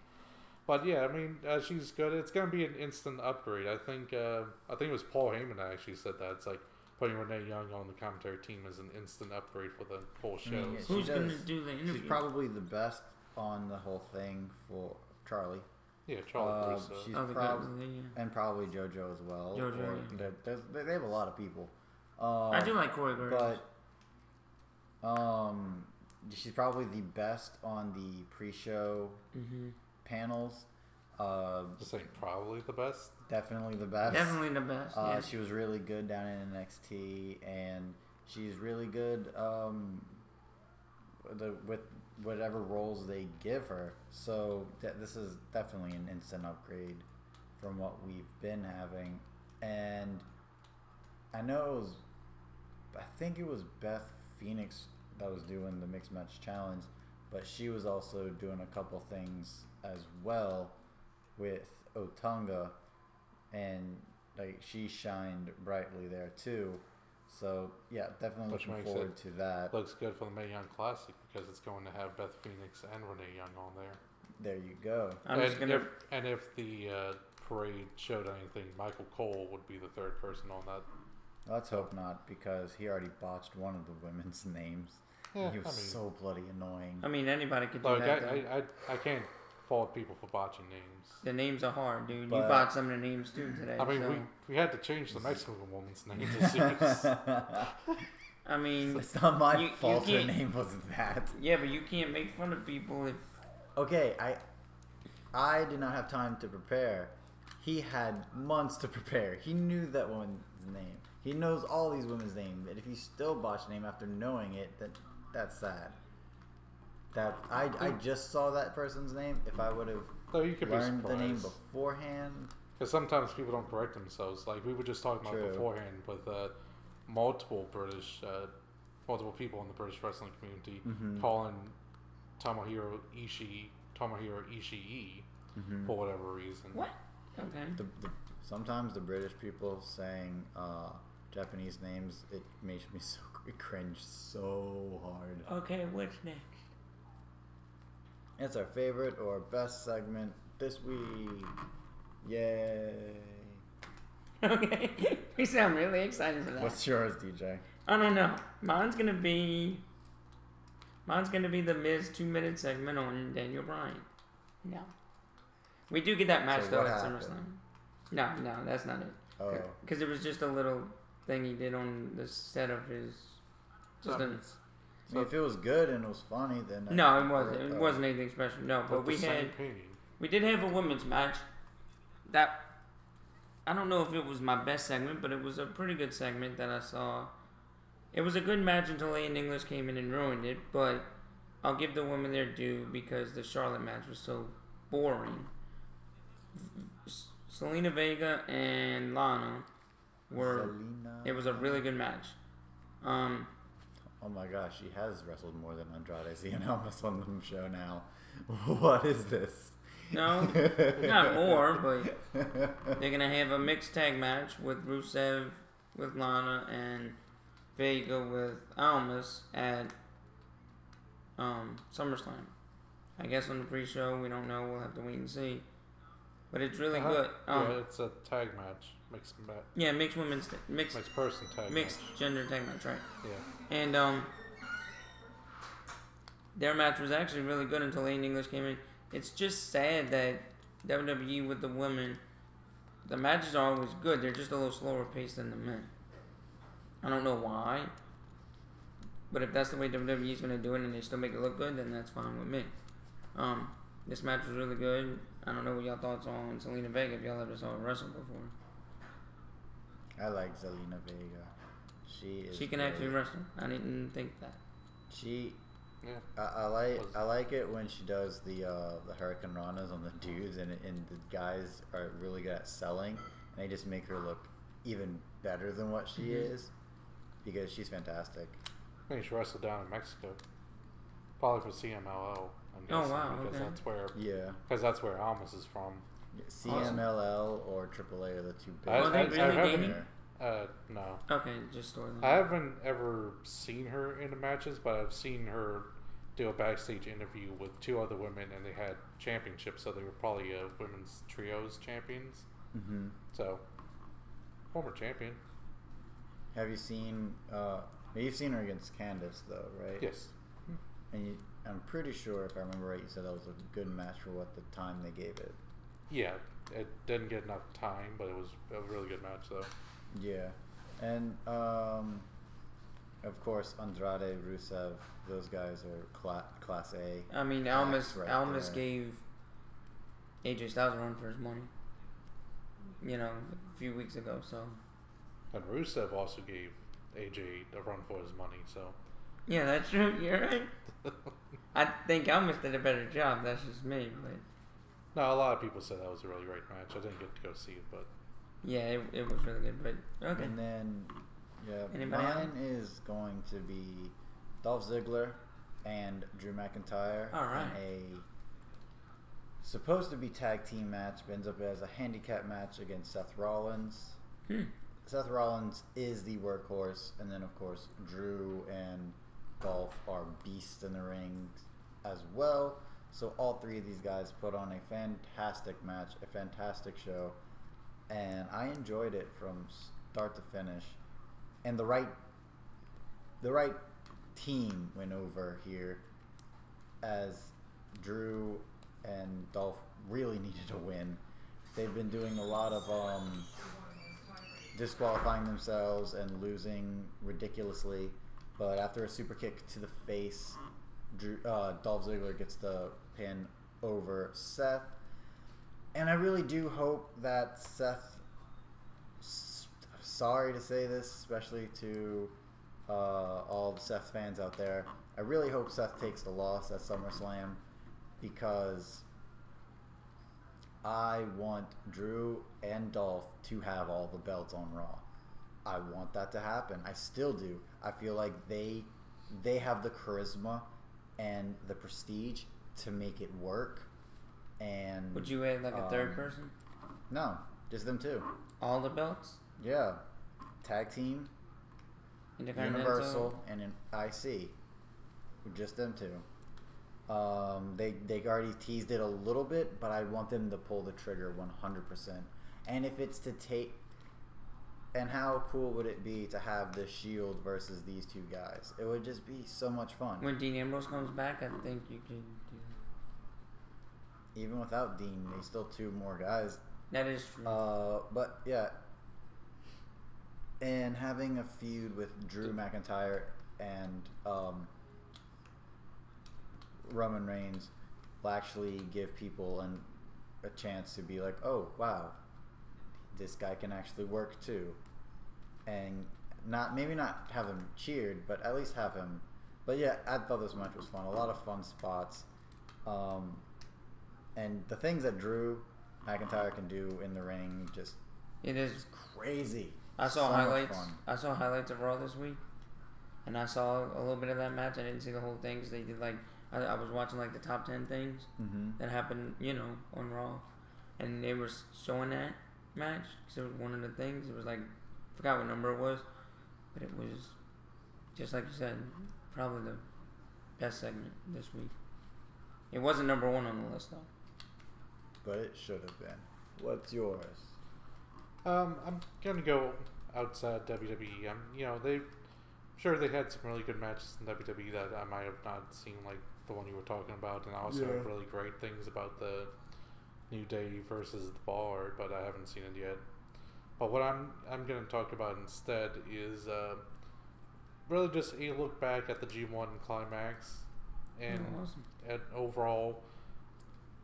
But yeah, I mean, she's good. It's gonna be an instant upgrade. I think it was Paul Heyman that actually said that. It's like putting Renee Young on the commentary team is an instant upgrade for the whole show. I mean, yeah, Who's going to do the interview? She's probably the best on the whole thing for Charlie. Yeah, Charlie Russo. She's Oh, the probably guys, yeah. and probably JoJo as well. JoJo, Or yeah. they have a lot of people. I do like Corey Graves. But she's probably the best on the pre-show panels. Just saying, probably the best. Definitely the best. Definitely the best. Yeah. She was really good down in NXT, and she's really good with whatever roles they give her. So this is definitely an instant upgrade from what we've been having. And I think it was Beth Phoenix that was doing the Mixed Match Challenge, but she was also doing a couple things as well with Otunga, and like she shined brightly there too. So yeah, definitely Which looking makes forward to that. Looks good for the Mae Young Classic because it's going to have Beth Phoenix and Renee Young on there. There you go. If the parade showed anything, Michael Cole would be the third person on that. Let's hope not, because he already botched one of the women's names. Yeah, He was so bloody annoying. I mean, anybody could do Like that. I can't fault people for botching names. The names are hard, dude. But- You bought some of the names too today. I mean, so. we had to change the Mexican woman's name to suit. I mean, It's not my you fault her can't- name was that. yeah, but you can't make fun of people if. Okay, I did not have time to prepare. He had months to prepare. He knew that woman's name. He knows all these women's names. And if you still botch a name after knowing it, that's sad. That I just saw that person's name. If I would have So you could learned be the name surprised. beforehand. Because sometimes people don't correct themselves. Like we were just talking about True. beforehand with multiple people in the British wrestling community calling Tomohiro Ishii for whatever reason. What? Okay. Sometimes the British people saying Japanese names, it makes me cringe so hard. Okay, what's next? It's our favorite or best segment this week. Yay! Okay. We sound really excited for that. What's yours, DJ? I don't know. Mine's gonna be the Miz 2-minute segment on Daniel Bryan. No. We do get that match So though what at happened? SummerSlam. No, that's not it. Oh, Because it was just a little thing he did on the set of his. Just a, I mean, if it was good and it was funny, then no, it wasn't. It wasn't anything special. No, but we did have a women's match. That I don't know if it was my best segment, but it was a pretty good segment that I saw. It was a good match until Aiden English came in and ruined it, but I'll give the women their due because the Charlotte match was so boring. Selena Vega and Lana were. It was a really good match. Oh my gosh, she has wrestled more than Andrade Cien Almas on the show now. What is this? No, not more, but they're gonna have a mixed tag match with Rusev with Lana and Vega with Almas at SummerSlam. I guess on the pre-show, we don't know. We'll have to wait and see. But it's really good. Yeah, it's a tag match, mixed match. Yeah, mixed women's mixed person tag mixed match. gender tag match, right? Yeah. And their match was actually really good until Aiden English came in. It's just sad that WWE with the women, the matches are always good. They're just a little slower paced than the men. I don't know why. But if that's the way WWE is going to do it and they still make it look good, then that's fine with me. This match was really good. I don't know what y'all thoughts on Selena Vega if y'all ever saw her wrestle before. I like Zelina Vega. She can actually wrestle. I didn't think that. Yeah. I like it when she does the Hurricane Ranas on the dudes and the guys are really good at selling and they just make her look even better than what she is because she's fantastic. I think she wrestled down in Mexico, probably for CMLL. Oh wow! Because that's where Almas is from. CMLL or AAA are the two big. Are they really gaming? No. Okay, just store them. I haven't ever seen her in the matches, but I've seen her do a backstage interview with two other women, and they had championships, so they were probably women's trios champions. Mm-hmm. So, former champion. Have you seen? You've seen her against Candice, though, right? Yes. And I'm pretty sure, if I remember right, you said that was a good match for what the time they gave it. Yeah, it didn't get enough time, but it was a really good match, though. Yeah, and of course Andrade, Rusev, those guys are class A. I mean, Almas gave AJ Styles a run for his money. You know, a few weeks ago. So. And Rusev also gave AJ a run for his money. So. Yeah, that's true. You're right. I think Almas did a better job. That's just me, but. No, a lot of people said that was a really great match. I didn't get to go see it, but. Yeah, it was really good, but okay. And then, Anybody mine is going to be Dolph Ziggler and Drew McIntyre. All right. In a supposed to be tag team match, but ends up as a handicap match against Seth Rollins. Seth Rollins is the workhorse, and then of course Drew and Dolph are beasts in the ring as well. So all three of these guys put on a fantastic match, a fantastic show. And I enjoyed it from start to finish, and the right team went over here, as Drew and Dolph really needed to win. They've been doing a lot of disqualifying themselves and losing ridiculously, but after a super kick to the face, Dolph Ziggler gets the pin over Seth. And I really do hope that Seth, sorry to say this, especially to all the Seth fans out there, I really hope Seth takes the loss at SummerSlam because I want Drew and Dolph to have all the belts on Raw. I want that to happen. I still do. I feel like they have the charisma and the prestige to make it work. And would you add like a third person? No, just them two. All the belts? Yeah. Tag team, Universal, and an IC. Just them two. They already teased it a little bit, but I want them to pull the trigger 100%. And if it's to take... And how cool would it be to have the Shield versus these two guys? It would just be so much fun. When Dean Ambrose comes back, I think you could do that. Even without Dean, there's still two more guys. That is true. But yeah, and having a feud with Drew McIntyre and Roman Reigns will actually give people a chance to be like, oh wow, this guy can actually work too, and maybe not have him cheered, but at least have him. But yeah, I thought this match was fun. A lot of fun spots. And the things that Drew McIntyre can do in the ring. Just it is crazy. I saw highlights. I saw highlights of Raw this week, and I saw a little bit of that match. I didn't see the whole thing because they did like I was watching like the top 10 things that happened, on Raw, and they were showing that match because it was one of the things. It was like I forgot what number it was, but it was just like you said, probably the best segment this week. It wasn't number 1 on the list though, but it should have been. What's yours? I'm gonna go outside WWE. They had some really good matches in WWE that I might have not seen, like the one you were talking about, and I also heard really great things about the New Day versus the Bar, but I haven't seen it yet. But what I'm gonna talk about instead is really just a look back at the G1 climax and awesome. at overall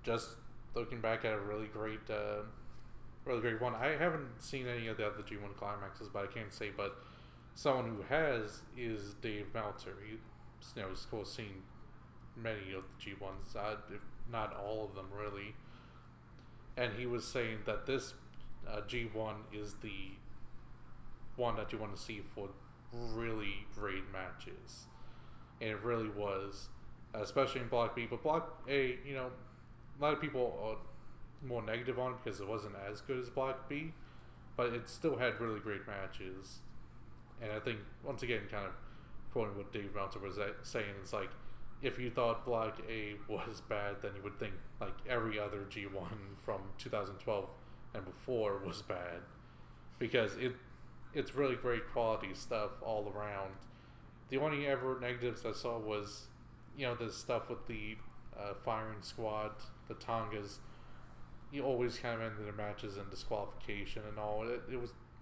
just looking back at a really great one. I haven't seen any of the other G1 climaxes, but I can't say. But someone who has is Dave Meltzer. He, of course, seen many of the G1s, if not all of them, really. And he was saying that this G1 is the one that you want to see for really great matches, and it really was, especially in Block B. But Block A, a lot of people are more negative on it because it wasn't as good as Block B, but it still had really great matches. And I think, once again, kind of quoting what Dave Meltzer was saying, it's like, if you thought Block A was bad, then you would think like every other G1 from 2012 and before was bad, because it's really great quality stuff all around. The only ever negatives I saw was, the stuff with the firing squad, the Tongas. You always kind of ended their matches in disqualification and all.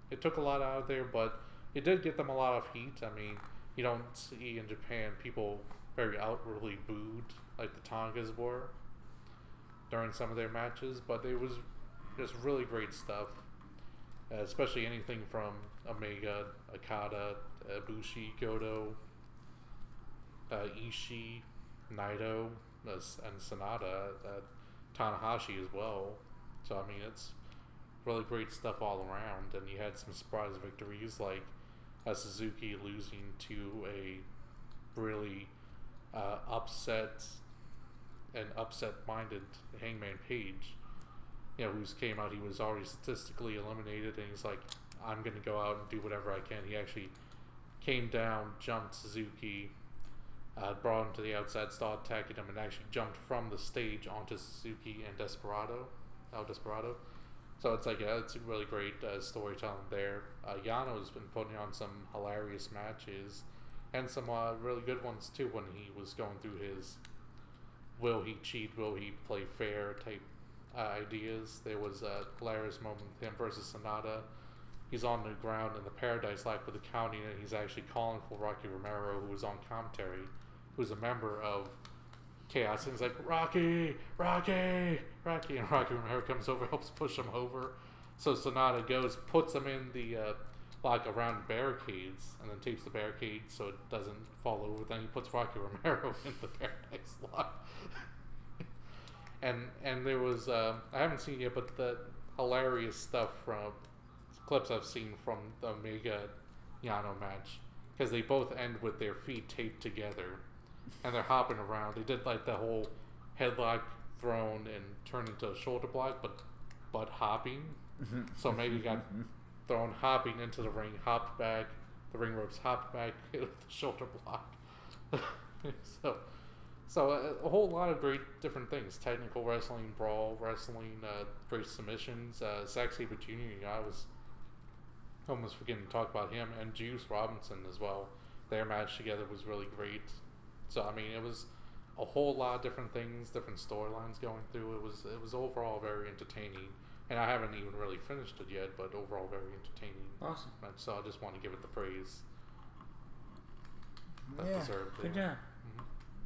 It took a lot out of there, but it did get them a lot of heat. I mean, you don't see in Japan people very outwardly booed like the Tongas were during some of their matches, but it was just really great stuff, especially anything from Omega, Okada, Ibushi, Goto, Ishii, Naito, and Sonata, Tanahashi as well. So I mean, it's really great stuff all around. And you had some surprise victories like Suzuki losing to a really upset-minded Hangman Page, who's came out. He was already statistically eliminated, and he's like, I'm gonna go out and do whatever I can. He actually came down, jumped Suzuki, brought him to the outside, started attacking him, and actually jumped from the stage onto Suzuki and Desperado. So it's like it's a really great storytelling there. Yano's been putting on some hilarious matches and some really good ones too when he was going through his will he cheat, will he play fair type ideas. There was a hilarious moment with him versus Sonata. He's on the ground in the Paradise Lock with the counting, and he's actually calling for Rocky Romero, who was on commentary, who's a member of Chaos, and he's like, Rocky, and Rocky Romero comes over, helps push him over. So Sonata goes, puts him in the lock around barricades, and then tapes the barricade so it doesn't fall over. Then he puts Rocky Romero in the Paradise Lock. and there was, I haven't seen it yet, but the hilarious stuff from clips I've seen from the Omega Yano match, because they both end with their feet taped together and they're hopping around. They did like the whole headlock thrown and turned into a shoulder block, but hopping. So maybe got thrown hopping into the ring, hopped back, the ring ropes, hopped back, hit with the shoulder block. So a whole lot of great different things: technical wrestling, brawl wrestling, great submissions. Zack Sabre Jr. I was almost forgetting to talk about him, and Juice Robinson as well. Their match together was really great. So I mean, it was a whole lot of different things, different storylines going through. It was overall very entertaining, and I haven't even really finished it yet, but overall very entertaining. Awesome. Match. So I just want to give it the praise that Yeah, deserved. Good job.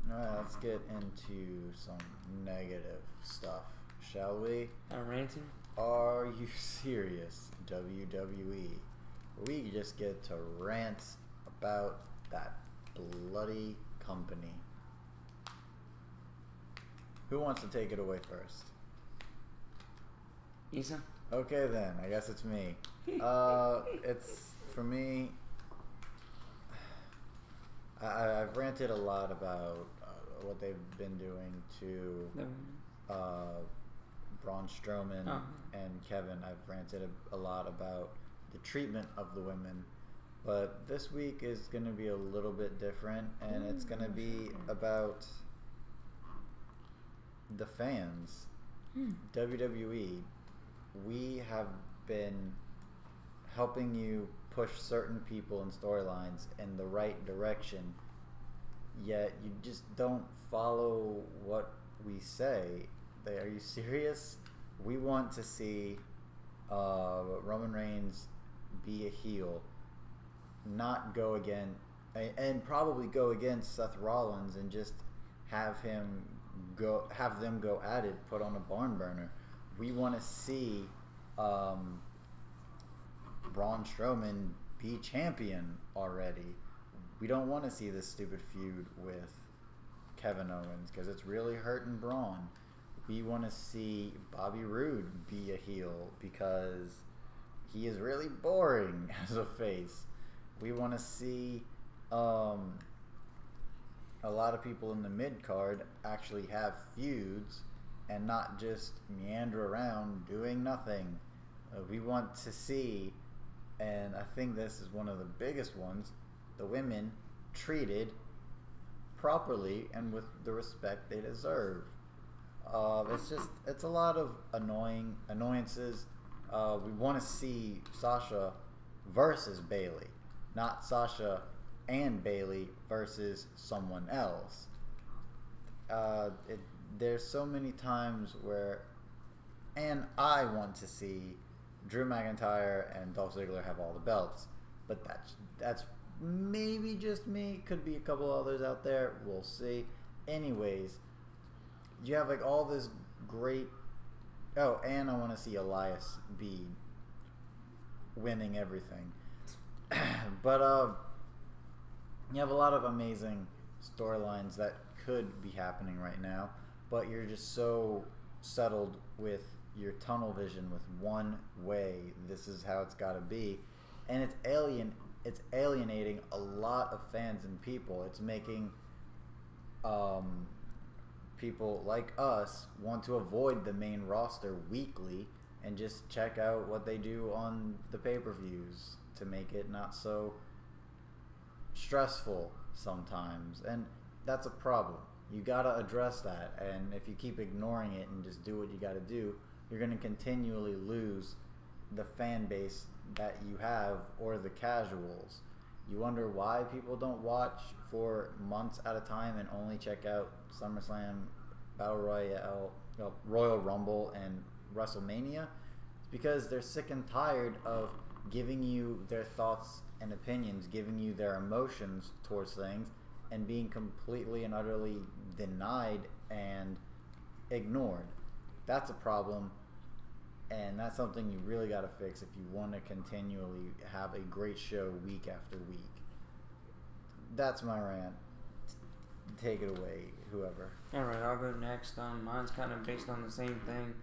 Alright, let's get into some negative stuff, shall we? Ranting? Are you serious, WWE? We just get to rant about that bloody company. Who wants to take it away first? Issa? Okay then, I guess it's me. It's for me. I've ranted a lot about what they've been doing to Braun Strowman and Kevin. I've ranted a lot about the treatment of the women, but this week is going to be a little bit different, and it's going to be about the fans. WWE, we have been helping you push certain people and storylines in the right direction, yet you just don't follow what we say. Are you serious? We want to see Roman Reigns be a heel, not go again, and probably go against Seth Rollins and just have them go at it, put on a barn burner. We want to see Braun Strowman be champion already. We don't want to see this stupid feud with Kevin Owens because it's really hurting Braun. We want to see Bobby Roode be a heel because he is really boring as a face. We want to see a lot of people in the mid-card actually have feuds and not just meander around doing nothing. We want to see, and I think this is one of the biggest ones, the women treated properly and with the respect they deserve. It's a lot of annoyances. We want to see Sasha versus Bayley, not Sasha and Bayley versus someone else. There's so many times where, and I want to see Drew McIntyre and Dolph Ziggler have all the belts, but that's maybe just me. Could be a couple others out there. We'll see. Anyways, you have like all this great. Oh, and I want to see Elias be winning everything. But you have a lot of amazing storylines that could be happening right now, but you're just so settled with your tunnel vision with one way. This is how it's got to be, and it's alienating a lot of fans and people. It's making people like us want to avoid the main roster weekly and just check out what they do on the pay-per-views to make it not so stressful sometimes, and that's a problem. You gotta address that, and if you keep ignoring it and just do what you gotta do, you're gonna continually lose the fan base that you have or the casuals. You wonder why people don't watch for months at a time and only check out SummerSlam, Battle Royale, Royal Rumble, and WrestleMania. It's because they're sick and tired of giving you their thoughts and opinions, giving you their emotions towards things, and being completely and utterly denied and ignored. That's a problem, and that's something you really got to fix if you want to continually have a great show week after week. That's my rant. Take it away, whoever. Alright, I'll go next. Mine's kind of based on the same thing.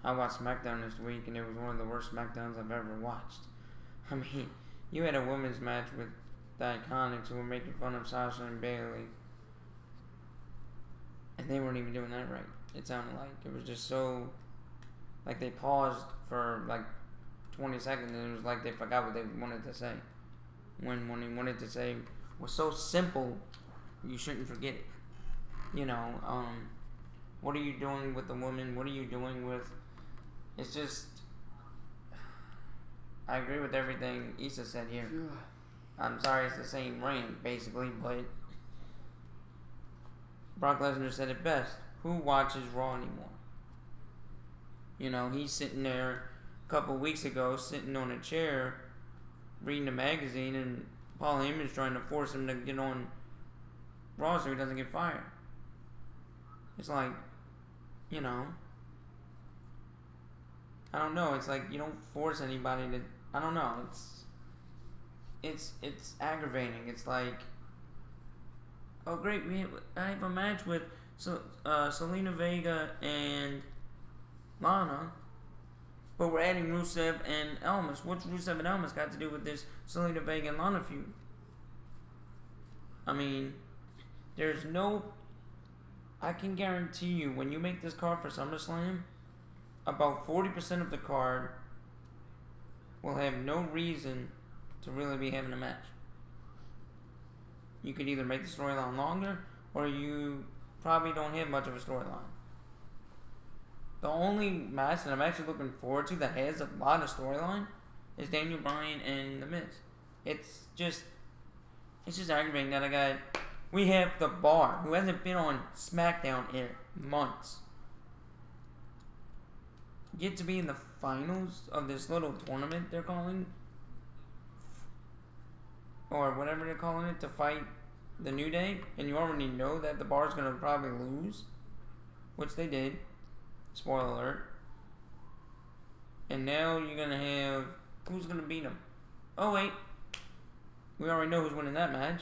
I watched SmackDown this week, and it was one of the worst SmackDowns I've ever watched. I mean, you had a women's match with the Iconics who were making fun of Sasha and Bayley, and they weren't even doing that right. It sounded like it was just so, like they paused for like 20 seconds, and it was like they forgot what they wanted to say. When what he wanted to say was so simple, you shouldn't forget it. You know, what are you doing with the woman? What are you doing with? It's just. I agree with everything Issa said here. I'm sorry it's the same rant, basically, but Brock Lesnar said it best. Who watches Raw anymore? You know, he's sitting there a couple weeks ago, sitting on a chair, reading a magazine, and Paul Heyman's trying to force him to get on Raw so he doesn't get fired. It's like, you know, I don't know. It's like you don't force anybody to. I don't know. It's aggravating. It's like, oh great, I have a match with Selena Vega and Lana. But we're adding Rusev and Elmas. What's Rusev and Elmas got to do with this Selena Vega and Lana feud? I mean, there's no... I can guarantee you, when you make this card for SummerSlam, about 40% of the card will have no reason to really be having a match. You could either make the storyline longer, or you probably don't have much of a storyline. The only match that I'm actually looking forward to that has a lot of storyline is Daniel Bryan and The Miz. It's just aggravating that we have The Bar, who hasn't been on SmackDown in months, get to be in the finals of this little tournament they're calling, or whatever they're calling it, to fight the New Day, and you already know that The Bar's going to probably lose, which they did. Spoiler alert. And now you're going to have... Who's going to beat them? Oh, wait. We already know who's winning that match.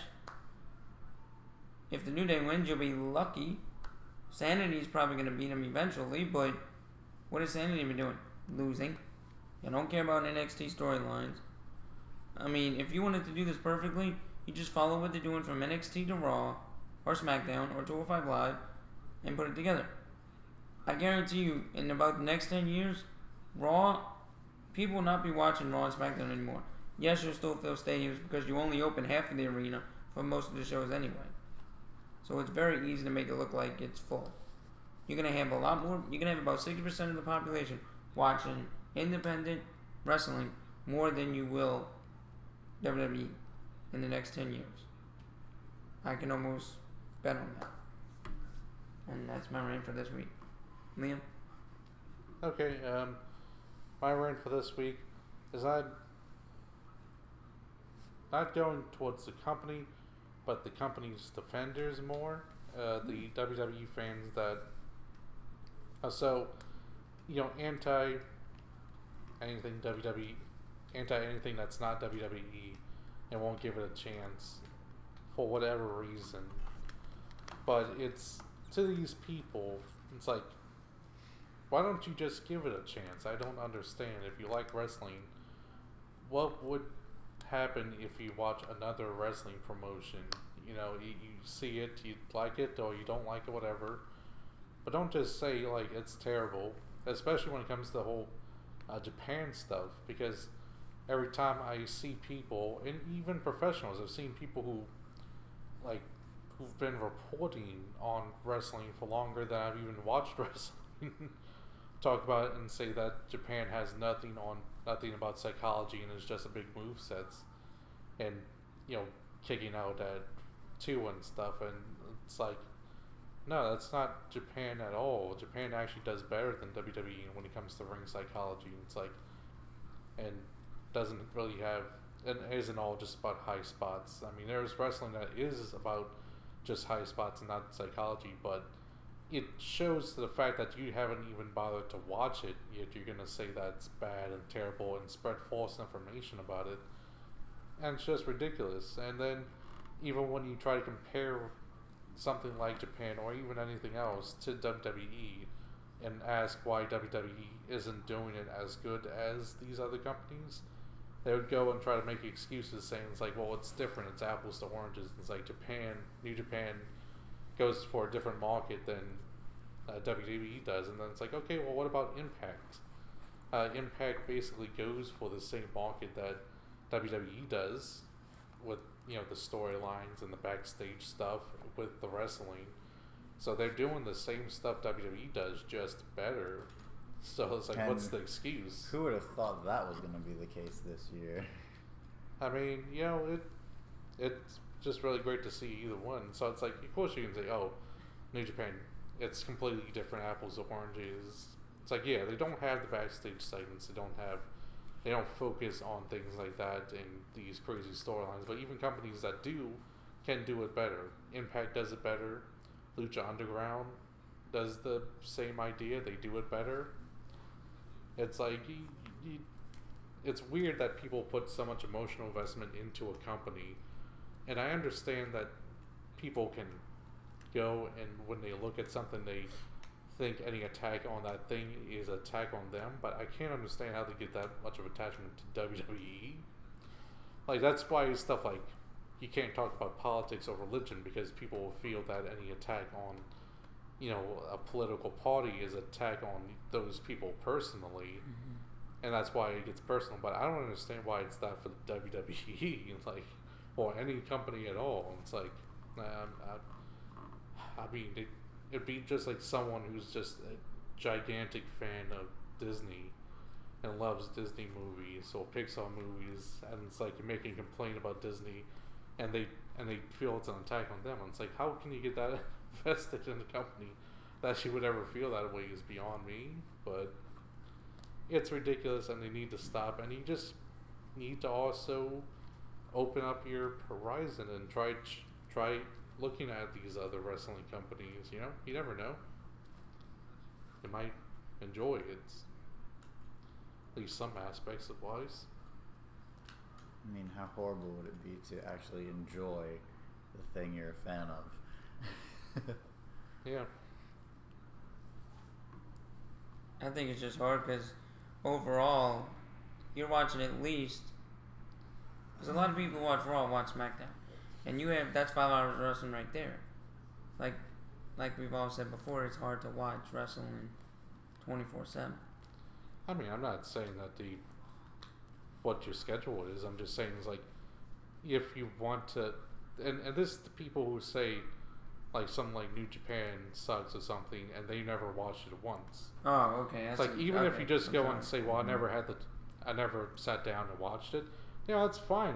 If the New Day wins, you'll be lucky. Sanity's probably going to beat them eventually, but what has Sanity been doing? Losing. You don't care about NXT storylines. I mean, if you wanted to do this perfectly, you just follow what they're doing from NXT to Raw, or SmackDown, or 205 Live, and put it together. I guarantee you, in about the next 10 years, Raw, people will not be watching Raw and SmackDown anymore. Yes, you'll still fill stadiums because you only open half of the arena for most of the shows anyway. So it's very easy to make it look like it's full. You're going to have a lot more, you're going to have about 60% of the population watching independent wrestling more than you will WWE in the next 10 years. I can almost bet on that. And that's my rant for this week. Liam? Okay, my rant for this week is not going towards the company, but the company's defenders more. The WWE fans that anti anything WWE, anti anything that's not WWE, and won't give it a chance for whatever reason. But it's to these people, it's like, why don't you just give it a chance? I don't understand. If you like wrestling, what would happen if you watch another wrestling promotion? You know, you see it, you like it, or you don't like it, whatever. But don't just say, like, it's terrible, especially when it comes to the whole Japan stuff, because every time I see people, and even professionals, I've seen people who've been reporting on wrestling for longer than I've even watched wrestling, talk about it and say that Japan has nothing about psychology and is just a big move sets, and kicking out at 2 and stuff, and it's like, no, that's not Japan at all. Japan actually does better than WWE when it comes to ring psychology. It's like, and doesn't really have, and it isn't all just about high spots. I mean, there's wrestling that is about just high spots and not psychology, but it shows the fact that you haven't even bothered to watch it, yet you're going to say that it's bad and terrible and spread false information about it. And it's just ridiculous. And then even when you try to compare something like Japan or even anything else to WWE and ask why WWE isn't doing it as good as these other companies, they would go and try to make excuses saying it's like, well, it's different, it's apples to oranges. It's like New Japan goes for a different market than WWE does, and then it's like, okay, well, what about Impact? Impact basically goes for the same market that WWE does, with the storylines and the backstage stuff with the wrestling. So they're doing the same stuff WWE does, just better. So it's like, and what's the excuse? Who would have thought that was going to be the case this year? I mean, it's just really great to see either one. So it's like, of course you can say, oh, New Japan, it's completely different, apples to oranges. It's like, yeah, they don't have the backstage segments. They don't focus on things like that in these crazy storylines. But even companies that do can do it better. Impact does it better. Lucha Underground does the same idea. They do it better. It's like, it's weird that people put so much emotional investment into a company. And I understand that people can go and when they look at something, they think any attack on that thing is an attack on them, but I can't understand how they get that much of attachment to WWE. Like, that's why stuff like, you can't talk about politics or religion, because people will feel that any attack on, you know, a political party is an attack on those people personally, and that's why it gets personal. But I don't understand why it's that for the WWE, like, or any company at all. It's like, I mean, it'd be just like someone who's just a gigantic fan of Disney and loves Disney movies or Pixar movies, and it's like you're making a complaint about Disney, and they feel it's an attack on them. And it's like, how can you get that invested in a company that she would ever feel that way is beyond me. But it's ridiculous, and they need to stop. And you just need to also open up your horizon and try looking at these other wrestling companies. You know, you never know. You might enjoy it. At least some aspects of wise. I mean, how horrible would it be to actually enjoy the thing you're a fan of? Yeah. I think it's just hard because overall, you're watching at least. Because a lot of people watch Raw, watch SmackDown, and that's 5 hours of wrestling right there. Like we've all said before, it's hard to watch wrestling 24/7. I mean, I'm not saying that what your schedule is. I'm just saying it's like, if you want to, and this is the people who say, like, something like New Japan sucks or something, and they never watched it once. Oh, okay. It's like, even if you just go and say, well, I never sat down and watched it, you know, that's fine.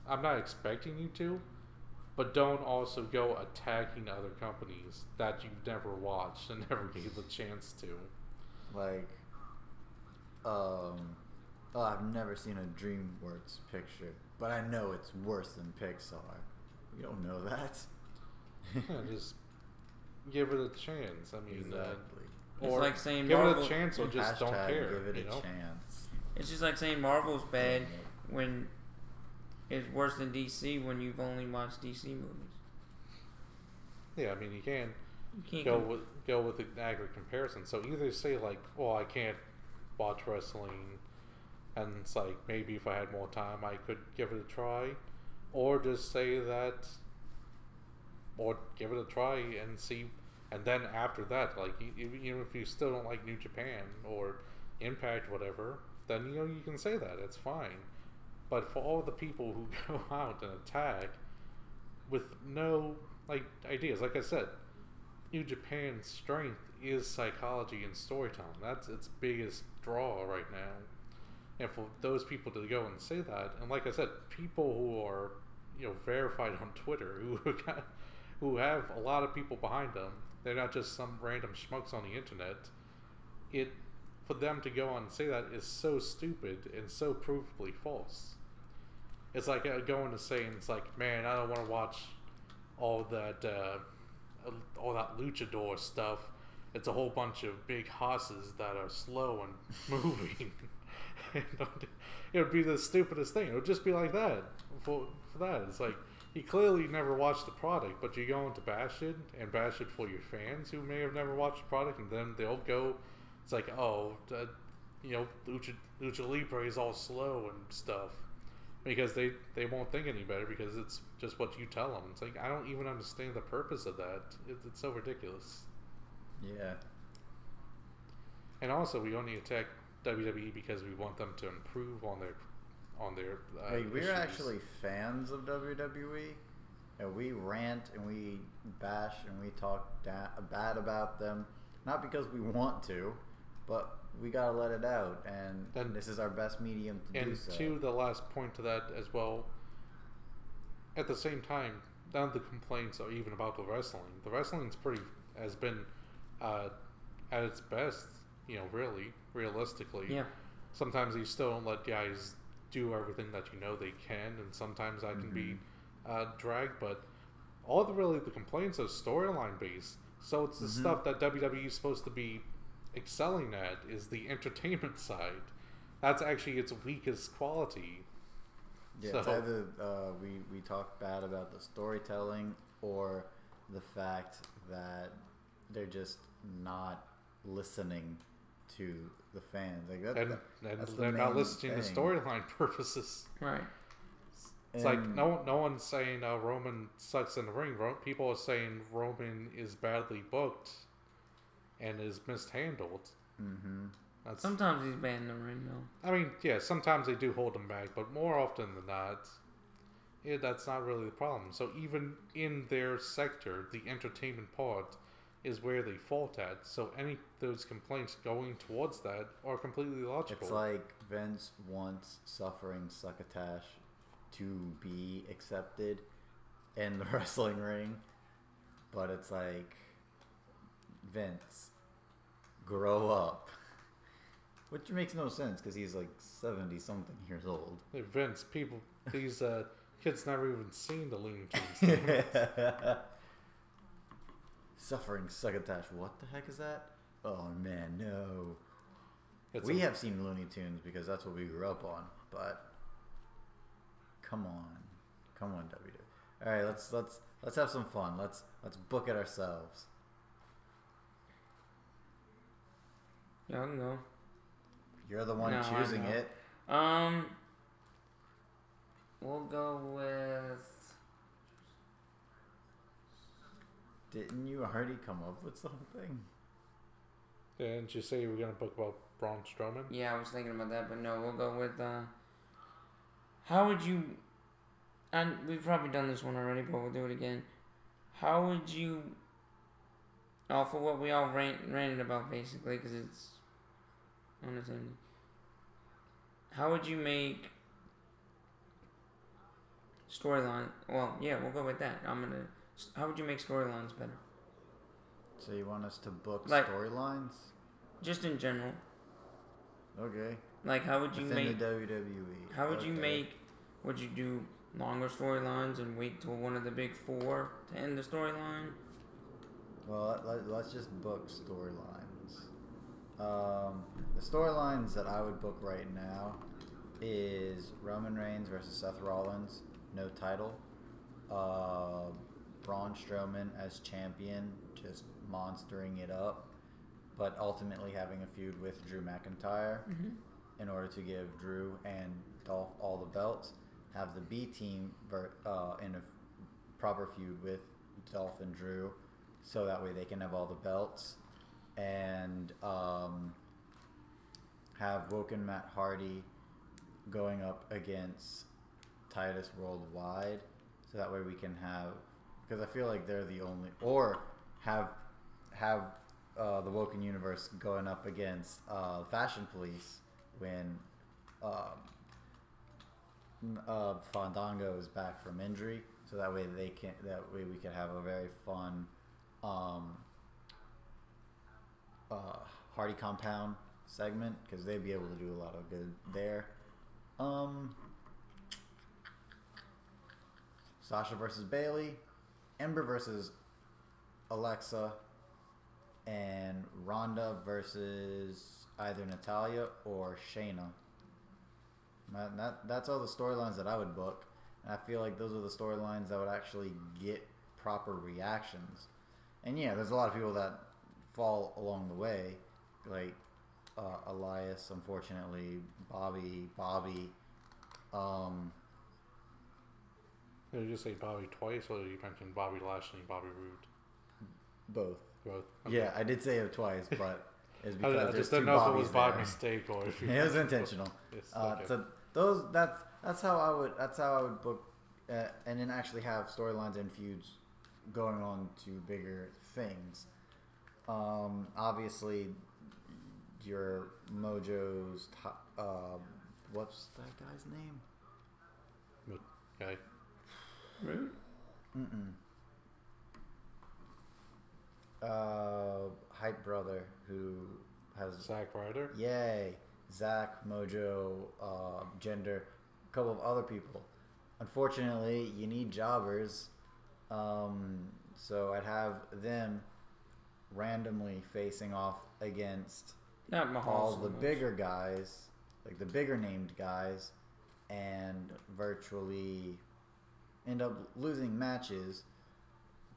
I'm not expecting you to, but don't also go attacking other companies that you've never watched and never gave the chance to. Like, I've never seen a DreamWorks picture, but I know it's worse than Pixar. You don't know that. Yeah, just give it a chance. I mean, exactly. It's or like saying give Marvel, it a chance, or just don't care. Give it you a know? chance. It's just like saying Marvel's bad when it's worse than DC when you've only watched DC movies. Yeah, I mean, you can't go with an accurate comparison. So either say like, well, I can't watch wrestling, and it's like, maybe if I had more time I could give it a try, or just say that, or give it a try and see, and then after that, like, even if you still don't like New Japan or Impact, whatever, then, you know, you can say that, it's fine. But for all the people who go out and attack with no, like, ideas, like I said, New Japan's strength is psychology and storytelling. That's its biggest draw right now. And for those people to go and say that, and like I said, people who are, you know, verified on Twitter, who have a lot of people behind them, they're not just some random schmucks on the internet. For them to go on and say that is so stupid and so provably false. It's like going to say, and it's like, man, I don't want to watch all that luchador stuff. It's a whole bunch of big hosses that are slow and moving. It would be the stupidest thing. It would just be like that. For that, it's like, you clearly never watched the product, but you're going to bash it, and bash it for your fans who may have never watched the product, and then they'll go, it's like, oh, you know, Lucha Libre is all slow and stuff, because they won't think any better, because it's just what you tell them. It's like, I don't even understand the purpose of that. It's so ridiculous. Yeah. And also, we only attack WWE because we want them to improve on their Hey, we're issues. actually fans of WWE, and we rant and we bash and we talk bad about them, not because we want to, but we gotta let it out, and this is our best medium to do so. And to the last point to that as well, at the same time, none of the complaints are even about the wrestling. The wrestling's has been at its best, you know, really, realistically. Yeah. Sometimes you still don't let guys do everything that you know they can, and sometimes that can be drag, but all the complaints are storyline based. So it's the stuff that WWE is supposed to be excelling at, is the entertainment side. That's actually its weakest quality. Yeah, so, it's either we talk bad about the storytelling, or the fact that they're just not listening to the fans. Like and they're not listening to storyline purposes. Right. It's like no one's saying Roman sucks in the ring. People are saying Roman is badly booked and is mishandled. Mm-hmm. Sometimes he's bad in the ring, though. I mean, yeah, sometimes they do hold him back, but more often than not, yeah, that's not really the problem. So even in their sector, the entertainment part is where they fault at. So any of those complaints going towards that are completely logical. It's like Vince wants suffering succotash to be accepted in the wrestling ring, but it's like, Vince, grow up. Which makes no sense because he's like 70 something years old. Hey, Vince, these kids never even seen the Looney Tunes. Suffering succotash. What the heck is that? Oh man, no. We have seen Looney Tunes because that's what we grew up on. But come on, WWE. All right, let's have some fun. Let's book it ourselves. Yeah, I can go. You're the one choosing it. We'll go with. Didn't you already come up with something? Didn't you say you were gonna book about Braun Strowman? Yeah, I was thinking about that, but no, we'll go with. How would you? And we've probably done this one already, but we'll do it again. How would you? For what we all ranted about, basically, because it's on the same. How would you make storyline? Well, yeah, we'll go with that. How would you make storylines better? So you want us to book like, storylines? Just in general. Okay. Like, how would you Within make the WWE? How would you make? Would you do longer storylines and wait till one of the big four to end the storyline? Well, let's just book storylines. The storylines that I would book right now is Roman Reigns versus Seth Rollins, no title. Braun Strowman as champion, just monstering it up, but ultimately having a feud with Drew McIntyre in order to give Drew and Dolph all the belts. Have the B team in a proper feud with Dolph and Drew, so that way they can have all the belts, and have Woken Matt Hardy going up against Titus Worldwide, so that way we can have, because I feel like they're the only, or have the Woken Universe going up against Fashion Police when Fandango is back from injury, so that way we can have a very fun Hardy Compound segment, because they'd be able to do a lot of good there. Sasha versus Bailey, Ember versus Alexa, and Ronda versus either Natalya or Shayna. That's all the storylines that I would book, and I feel like those are the storylines that would actually get proper reactions. And yeah, there's a lot of people that fall along the way, like Elias, unfortunately, Bobby. Did you just say Bobby twice, or did you mention Bobby Lashley and Bobby Roode? Both. Okay. Yeah, I did say it twice, but it's because I just didn't know if it was by mistake or if it was intentional. Yes, okay. So that's how I would book, and then actually have storylines and feuds going on to bigger things. Obviously, your Mojo's what's that guy's name? Okay. Root? Hype brother who has Zack Ryder? Yay. Zach, Mojo, Gender, a couple of other people. Unfortunately, you need jobbers. So I'd have them randomly facing off against all the bigger guys, like the bigger named guys, and virtually end up losing matches,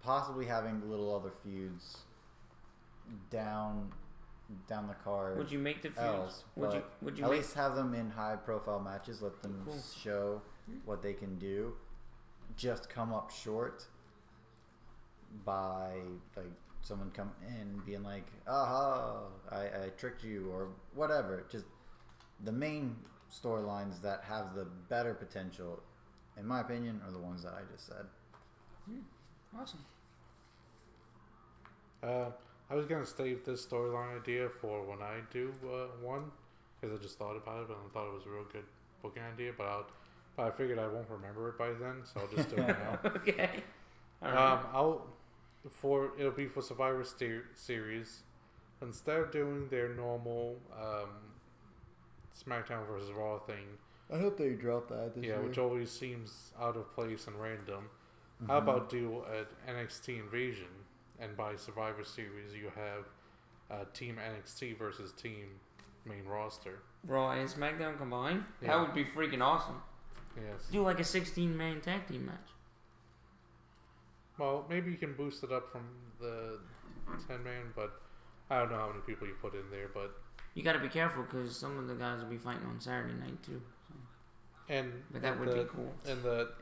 possibly having little other feuds down down the card. Would you make the feuds? else, Would you at make, least have them in high profile matches? Let them show what they can do. Just come up short by like someone come in being like, "Aha, I tricked you," or whatever. Just the main storylines that have the better potential, in my opinion, are the ones that I just said. Awesome. I was gonna save this storyline idea for when I do one, because I just thought about it and I thought it was a real good booking idea. But I figured I won't remember it by then, so I'll just do it now. Okay. All right. It'll be for Survivor Series. Instead of doing their normal SmackDown versus Raw thing, I hope they drop that this year. Which always seems out of place and random. How about do an NXT Invasion, and by Survivor Series you have Team NXT versus Team Main Roster. Raw and SmackDown combined? Yeah. That would be freaking awesome. Yes. Do like a 16-man tag team match. Well, maybe you can boost it up from the 10-man, but I don't know how many people you put in there. But you got to be careful because some of the guys will be fighting on Saturday night too. So. But that would be cool. And the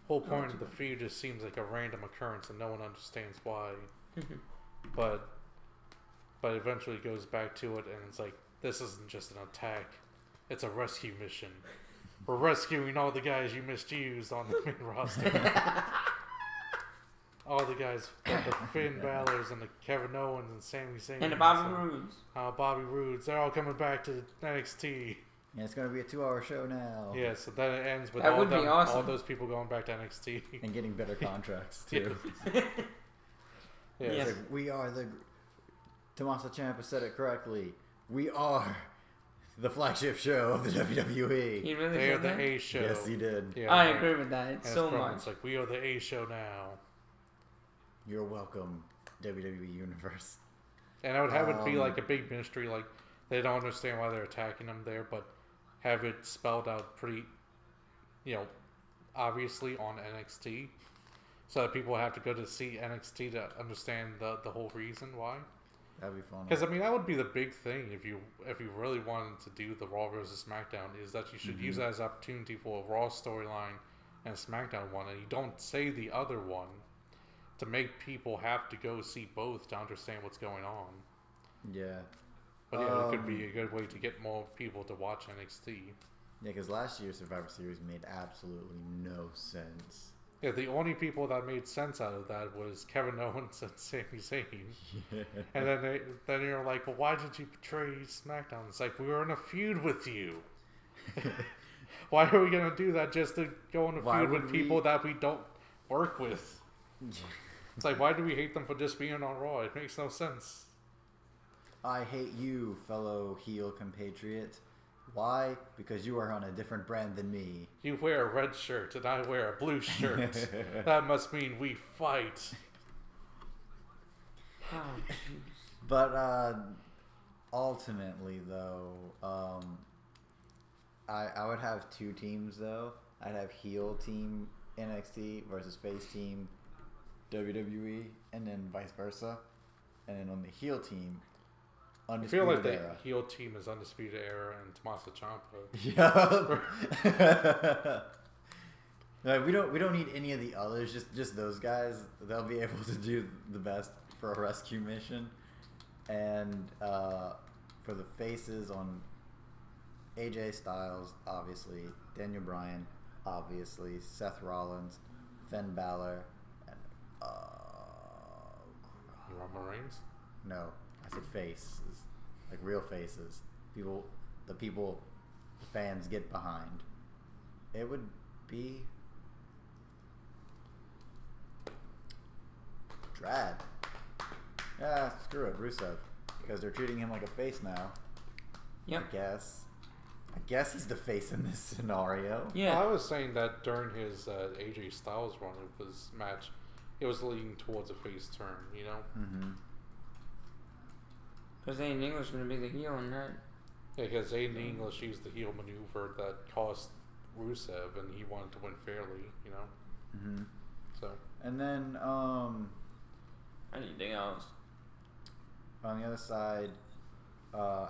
whole point of the feud just seems like a random occurrence, and no one understands why. but eventually it goes back to it, and it's like, this isn't just an attack; it's a rescue mission. We're rescuing all the guys you misused on the main roster. All the guys, the Finn Balor's and the Kevin Owens and Sami Zayn. And the Bobby Roodes. Bobby Roodes. They're all coming back to NXT. Yeah, it's going to be a 2-hour show now. Yeah, so then it ends with awesome. all those people going back to NXT. And getting better contracts, too. Yeah. It's like, we are the... Tommaso Ciampa said it correctly. We are the flagship show of the WWE. He really They are said the that? A show. Yes, he did. Yeah, I agree with that. It's and so much. It's like, we are the A show now. You're welcome, WWE Universe. And I would have it be like a big mystery, like they don't understand why they're attacking them there, but have it spelled out pretty, obviously on NXT, so that people have to go to see NXT to understand the whole reason why. That'd be fun. Because that would be the big thing if you really wanted to do the Raw versus SmackDown, is that you should use that as an opportunity for a Raw storyline and a SmackDown one, and you don't say the other one to make people have to go see both to understand what's going on. Yeah. But it could be a good way to get more people to watch NXT. Yeah, because last year's Survivor Series made absolutely no sense. Yeah, the only people that made sense out of that was Kevin Owens and Sami Zayn. Yeah. And then you're like, well, why did you betray SmackDown? It's like, we were in a feud with you. Why are we going to do that just to go in a feud with people that we don't work with? It's like, why do we hate them for just being on Raw? It makes no sense. I hate you, fellow heel compatriot. Why? Because you are on a different brand than me. You wear a red shirt and I wear a blue shirt. That must mean we fight. But ultimately, though, I would have two teams, though. I'd have heel team NXT versus face team WWE, and then vice versa. And then on the heel team, Undisputed I feel like Era. the heel team is Undisputed Era and Tommaso Ciampa. Yeah. Like, we don't need any of the others. Just those guys. They'll be able to do the best for a rescue mission. And for the faces, on AJ Styles, obviously, Daniel Bryan, obviously, Seth Rollins, Finn Balor, and Roman Reigns? No, I said faces, like real faces. The fans get behind. It would be Drad. Yeah, screw it, Rusev, because they're treating him like a face now. Yep. I guess he's the face in this scenario. Yeah. Well, I was saying that during his AJ Styles run of his match, it was leading towards a face turn, you know? Mm-hmm. Because Aiden English is going to be the heel in that. Yeah, because Aiden English used the heel maneuver that cost Rusev, and he wanted to win fairly, you know? Mm-hmm. So. And then, Anything else? on the other side,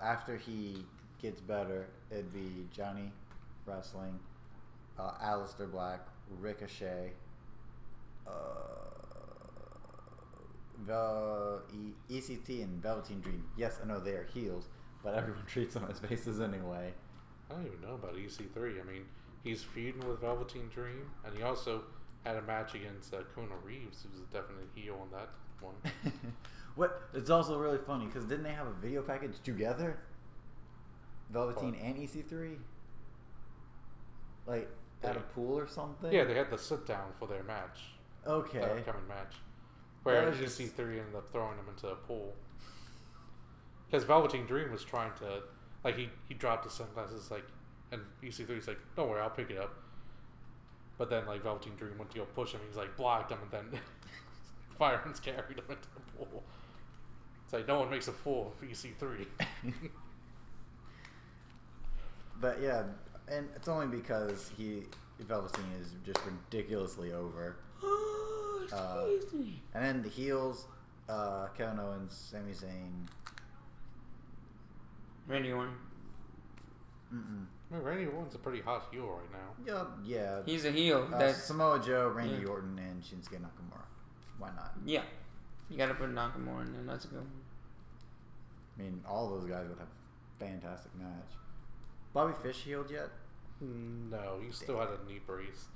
after he gets better, it'd be Johnny Wrestling, Aleister Black, Ricochet, ECT, and Velveteen Dream. Yes, I know they are heels, but everyone treats them as faces anyway. I don't even know about EC3. I mean, he's feuding with Velveteen Dream, and he also had a match against Kona Reeves, who's a definite heel on that one. What? It's also really funny because didn't they have a video package together? Velveteen and EC3, like at a pool or something. Yeah, they had the sit down for their match. Okay. Their upcoming match, where EC3 ended up throwing him into a pool because Velveteen Dream was trying to, like, he dropped his sunglasses, like, and EC3's like, don't worry, I'll pick it up. But then, like, Velveteen Dream went to go push him, he's like blocked him, and then Fireman's carried him into the pool. It's like no one makes a fool of EC3. But yeah, and it's only because Velveteen is just ridiculously over. Oh, it's crazy. And then the heels, Kevin Owens, Sami Zayn, Randy Orton. I mean, Randy Orton's a pretty hot heel right now. Yeah. He's a heel. Samoa Joe, Randy Orton, and Shinsuke Nakamura. Why not? Yeah. You gotta put Nakamura in there. That's a good one. I mean, all those guys would have a fantastic match. Bobby Fish healed yet? No, he still had a knee brace.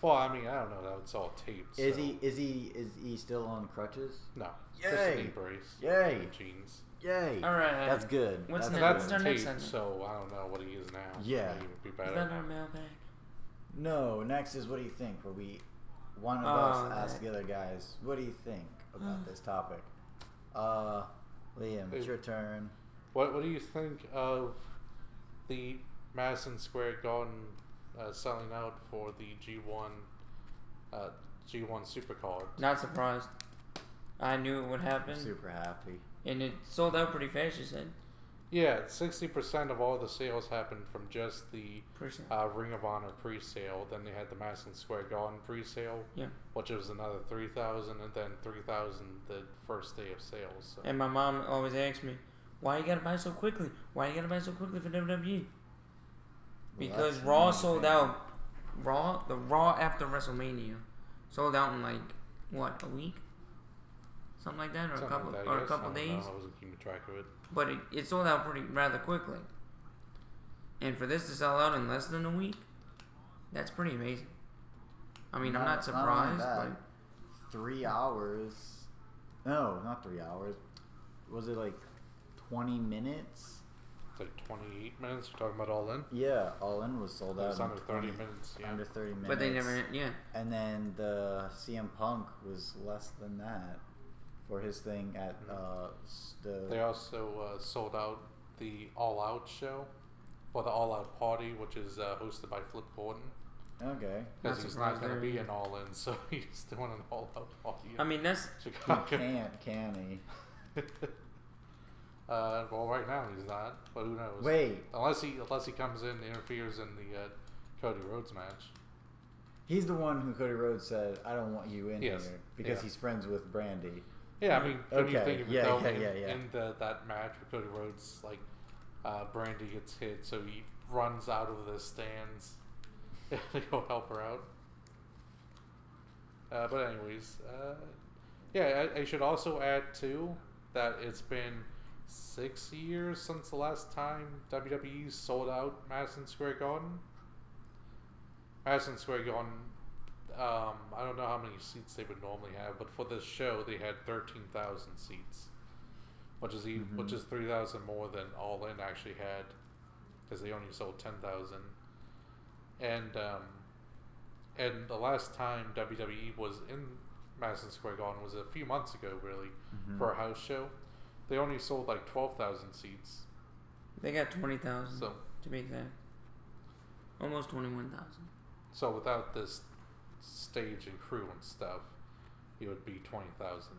Well, I mean, I don't know. That was all taped. Is he still on crutches? No. Yay! Just a knee brace. Yay! And jeans. Yay! All right. That's good. What's That's next? good. That's next taped, segment? so I don't know what he is now. Yeah. Maybe it would be better. Is that our mailbag? No, next is what do you think? Where one of us ask the other guys, what do you think about this topic? Liam, it's your turn. What do you think of the Madison Square Garden selling out for the G1 Supercard? Not surprised. I knew it would happen. I'm super happy. And it sold out pretty fast, you said? Yeah, 60% of all the sales happened from just the Ring of Honor pre-sale. Then they had the Madison Square Garden pre-sale, which was another 3,000, and then 3,000 the first day of sales. So. And my mom always asks me, why you gotta buy so quickly? Why you gotta buy so quickly for WWE? Because Raw sold out. The Raw after WrestleMania sold out in like, what, a week? Something like that, or Something a couple days. I wasn't keeping track of it. But it sold out rather quickly. And for this to sell out in less than a week, that's pretty amazing. I mean, I'm not surprised. But 3 hours. No, not 3 hours. Was it like 20 minutes? It's like 28 minutes. You're talking about All In? Yeah, All In was sold out. It was under 30 minutes. Yeah. Under 30 minutes. But they never, And then the CM Punk was less than that for his thing at They also sold out the All Out show, or the All Out party, which is hosted by Flip Gordon. Okay. Because he's not going to be an All In, so he's doing an All Out party. I mean, that's Chicago. He can't, can he? Well, right now he's not, but who knows? Wait. Unless he comes in and interferes in the Cody Rhodes match. He's the one who Cody Rhodes said, "I don't want you in here," because he's friends with Brandy. Yeah, I mean, when you think of it though, in that match with Cody Rhodes, like, Brandy gets hit, so he runs out of the stands to go help her out. But anyways, I should also add too that it's been 6 years since the last time WWE sold out Madison Square Garden. Madison Square Garden, I don't know how many seats they would normally have, but for this show they had 13,000 seats, which is 3,000 more than All In actually had, because they only sold 10,000. And the last time WWE was in Madison Square Garden was a few months ago, really, for a house show. They only sold like 12,000 seats. They got 20,000 so, to be exact. Almost 21,000. So without this stage and crew and stuff, it would be 20,000,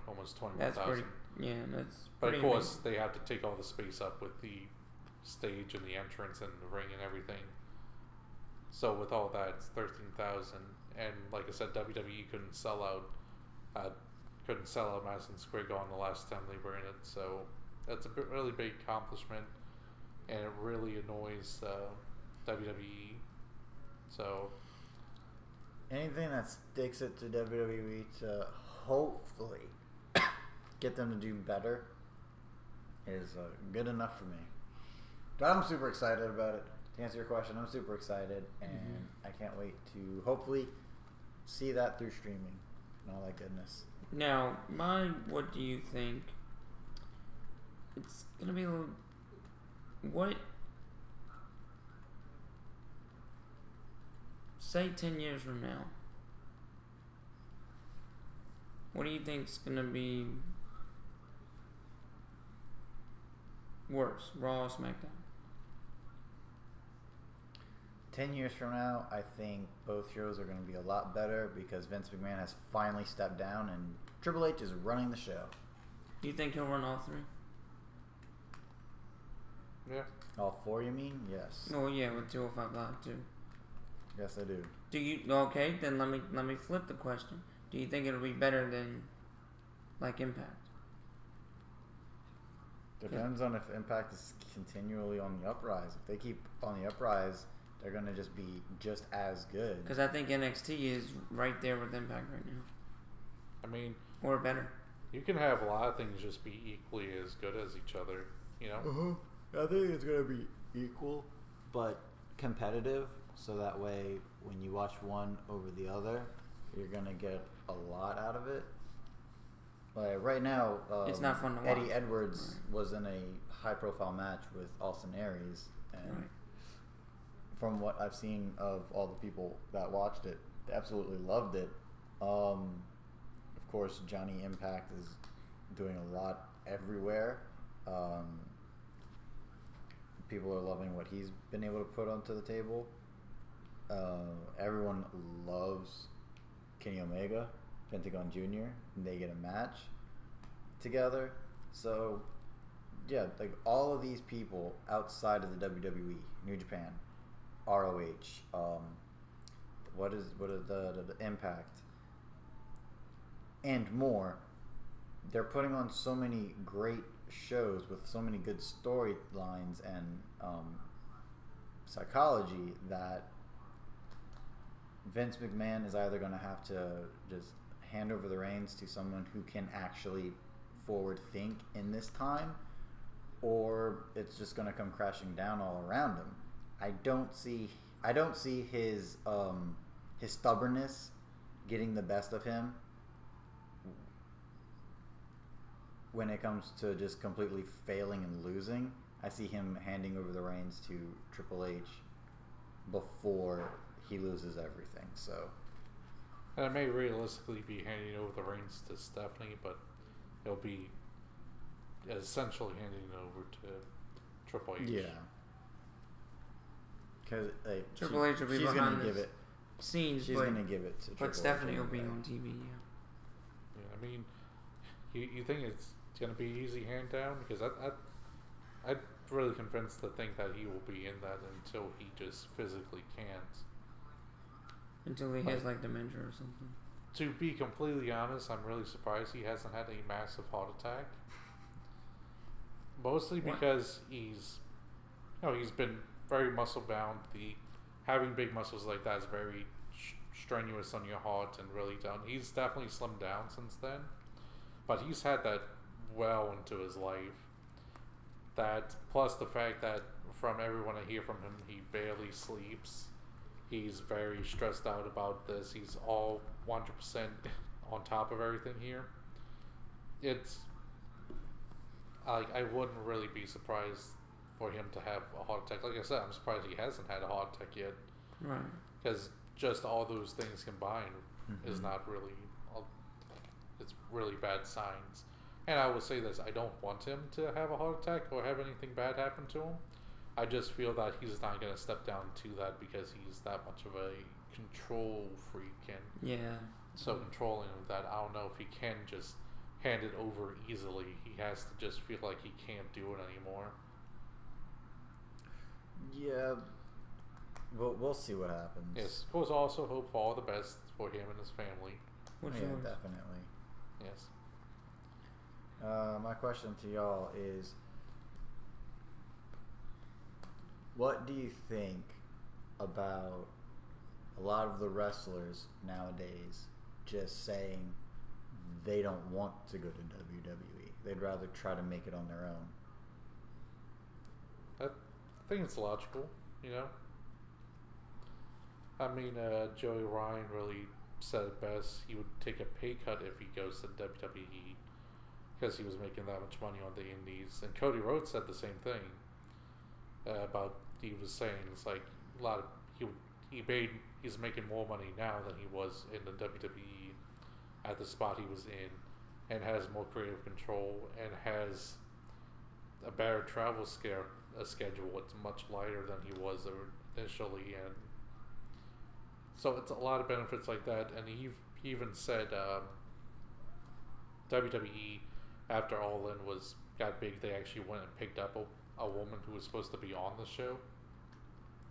almost 21,000. That's pretty. Yeah, that's. But of course, they have to take all the space up with the stage and the entrance and the ring and everything. So with all that, it's 13,000. And like I said, WWE couldn't sell out Madison Square Garden the last time they were in it. So That's a really big accomplishment, and it really annoys WWE. So anything that sticks it to WWE to hopefully get them to do better is good enough for me. But I'm super excited about it. To answer your question, I'm super excited, and I can't wait to hopefully see that through streaming and all that goodness. Now, what do you think? It's gonna be a little. What? Say 10 years from now. What do you think's gonna be worse, Raw or SmackDown? 10 years from now, I think both shows are going to be a lot better because Vince McMahon has finally stepped down and Triple H is running the show. Do you think he'll run all three? Yeah. All four, you mean? Yes. Oh yeah, with 205 Live too. Yes, I do. Do you? Okay, then let me flip the question. Do you think it'll be better than like Impact? Depends on if Impact is continually on the uprise. If they keep on the uprise, they're going to just be just as good. Because I think NXT is right there with Impact right now. I mean, or better. You can have a lot of things just be equally as good as each other, you know? I think it's going to be equal, but competitive, so that way when you watch one over the other, you're going to get a lot out of it. Like right now, it's not fun to watch. Eddie Edwards was in a high-profile match with Austin Aries, and from what I've seen of all the people that watched it, they absolutely loved it. Of course, Johnny Impact is doing a lot everywhere. People are loving what he's been able to put onto the table. Everyone loves Kenny Omega, Pentagon Jr., and they get a match together. So, yeah, like all of these people outside of the WWE, New Japan, ROH, what is the Impact, and more, they're putting on so many great shows with so many good storylines and psychology that Vince McMahon is either going to have to just hand over the reins to someone who can actually forward think in this time, or it's just going to come crashing down all around him. I don't see his stubbornness getting the best of him when it comes to just completely failing and losing. I see him handing over the reins to Triple H before he loses everything. So, and it may realistically be handing over the reins to Stephanie, but it'll be essentially handing it over to Triple H. Yeah, because Triple H will be behind the scenes. She's going to give it to Triple H. But Stephanie will be on TV. Yeah, I mean, you think it's going to be easy hand down? Because I'm really convinced to think that he will be in that until he just physically can't. Until he has like dementia or something. To be completely honest, I'm really surprised he hasn't had a massive heart attack. Mostly because he's been very muscle bound. Having big muscles like that is very strenuous on your heart and really done. He's definitely slimmed down since then, but he's had that well into his life. That plus the fact that from everyone I hear from him, he barely sleeps. He's very stressed out about this. He's all 100% on top of everything here. It's I wouldn't really be surprised for him to have a heart attack. Like I said, I'm surprised he hasn't had a heart attack yet. Right. Because just all those things combined is not really. It's really bad signs. And I will say this: I don't want him to have a heart attack or have anything bad happen to him. I just feel that he's not going to step down to that because he's that much of a control freak and so controlling of that. I don't know if he can just hand it over easily. He has to just feel like he can't do it anymore. Yeah, we'll see what happens. Yes, of course. Also hope for all the best for him and his family. Yeah, definitely. Yes. My question to y'all is, what do you think about a lot of the wrestlers nowadays just saying they don't want to go to WWE? They'd rather try to make it on their own. I think it's logical, you know? I mean, Joey Ryan really said it best. He would take a pay cut if he goes to WWE because he was making that much money on the indies. And Cody Rhodes said the same thing about, he was saying it's like a lot of, he's making more money now than he was in the WWE at the spot he was in, and has more creative control and has a better travel schedule. It's much lighter than he was initially, and so it's a lot of benefits like that. And he even said WWE, after All In got big, they actually went and picked up a woman who was supposed to be on the show,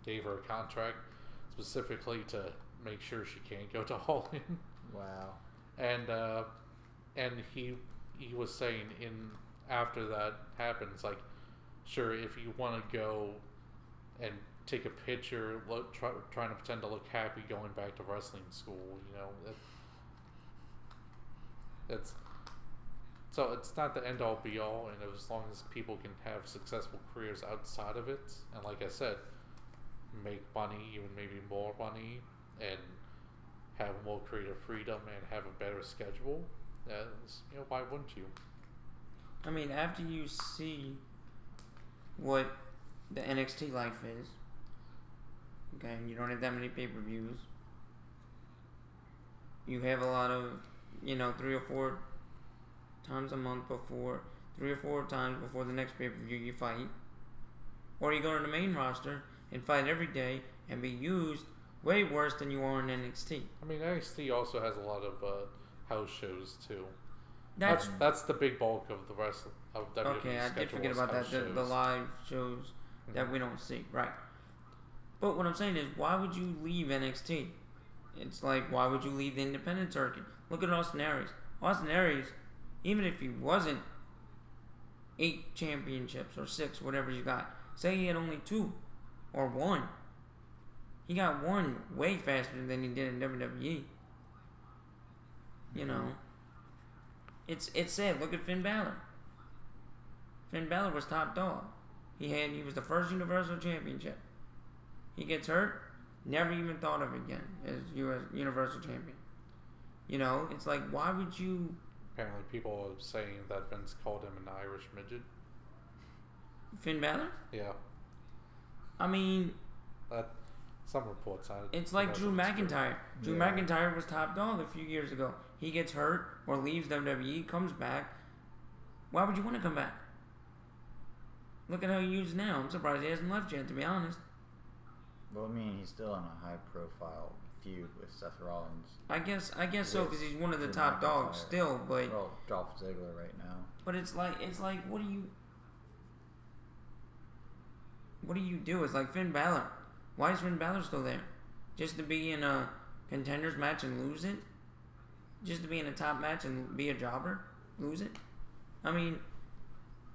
gave her a contract specifically to make sure she can't go to All In. Wow. And he was saying after that happens, like, sure, if you want to go and take a picture, trying to pretend to look happy going back to wrestling school, you know, so it's not the end all be all, and as long as people can have successful careers outside of it, and like I said, make money, even maybe more money, and have more creative freedom and have a better schedule, you know, why wouldn't you? I mean, after you see what the NXT life is, okay, and you don't have that many pay-per-views, you have a lot of, you know, 3 or 4 times a month before, 3 or 4 times before the next pay-per-view you fight, or you go to the main roster and fight every day and be used way worse than you are in NXT. I mean, NXT also has a lot of house shows too. That's the big bulk of the rest of WWE. Okay, I did forget about that. The live shows that we don't see, right? But what I'm saying is, why would you leave NXT? It's like, why would you leave the independent circuit? Look at Austin Aries. Austin Aries, even if he wasn't 8 championships or 6, whatever you got, say he had only 2 or 1. He got 1 way faster than he did in WWE. You know, it's sad. Look at Finn Balor. Finn Balor was top dog. He was the first Universal Championship. He gets hurt, never even thought of it again as US Universal Champion. You know, it's like, why would you? Apparently, people are saying that Vince called him an Irish midget. Finn Balor? Yeah. I mean, some reports on it. It's like Drew McIntyre. Drew McIntyre was top dog a few years ago. He gets hurt or leaves WWE, comes back. Why would you want to come back? Look at how he is now. I'm surprised he hasn't left yet, to be honest. Well, I mean, he's still in a high-profile feud with Seth Rollins. I guess so, because he's one of the top dogs still. But Dolph Ziggler right now. But it's like, what do you do? It's like Finn Balor. Why is Finn Balor still there? Just to be in a contenders match and lose it? Just to be in a top match and be a jobber? Lose it? I mean,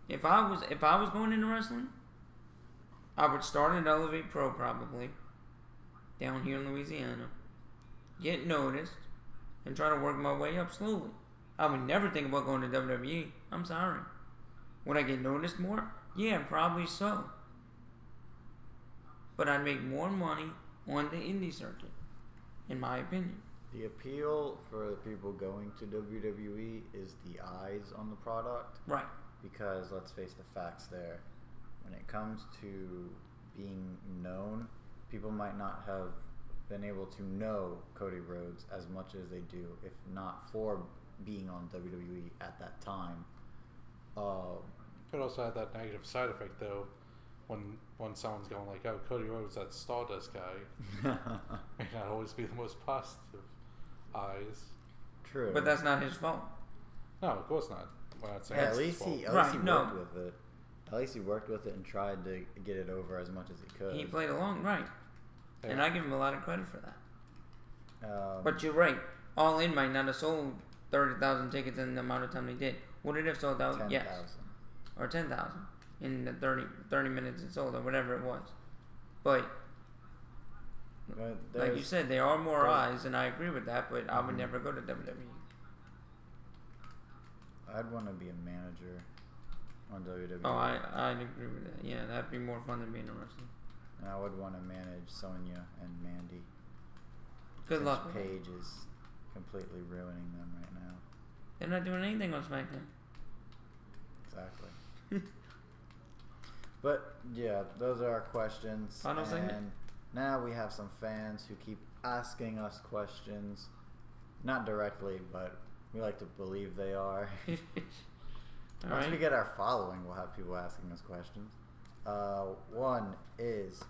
if I was going into wrestling, I would start at Elevate Pro probably, down here in Louisiana, get noticed, and try to work my way up slowly. I would never think about going to WWE. I'm sorry. Would I get noticed more? Yeah, probably so. But I'd make more money on the indie circuit, in my opinion. The appeal for the people going to WWE is the eyes on the product. Right. Because, let's face the facts there, when it comes to being known, people might not have been able to know Cody Rhodes as much as they do, if not for being on WWE at that time. Could also have that negative side effect, though. When someone's going like, oh, Cody Rhodes, that Stardust guy, may not always be the most positive eyes. True. But that's not his fault. No, of course not. Well, at least he worked with it. At least he worked with it and tried to get it over as much as he could. He played along, right. Yeah. And I give him a lot of credit for that. But you're right. All In might not have sold 30,000 tickets in the amount of time they did. Would it have sold out? 10,000. Yes. Or 10,000 in the 30 minutes it sold, or whatever it was. But like you said, there are more eyes, and I agree with that. But I would never go to WWE. I'd want to be a manager on WWE. Oh, I'd agree with that. Yeah, that'd be more fun than being a wrestler. And I would want to manage Sonya and Mandy. Good luck. Paige is completely ruining them right now. They're not doing anything on SmackDown. Exactly. But yeah, those are our questions. Final segment. Now we have some fans who keep asking us questions. Not directly, but we like to believe they are. Once we get our following, we'll have people asking us questions. One is,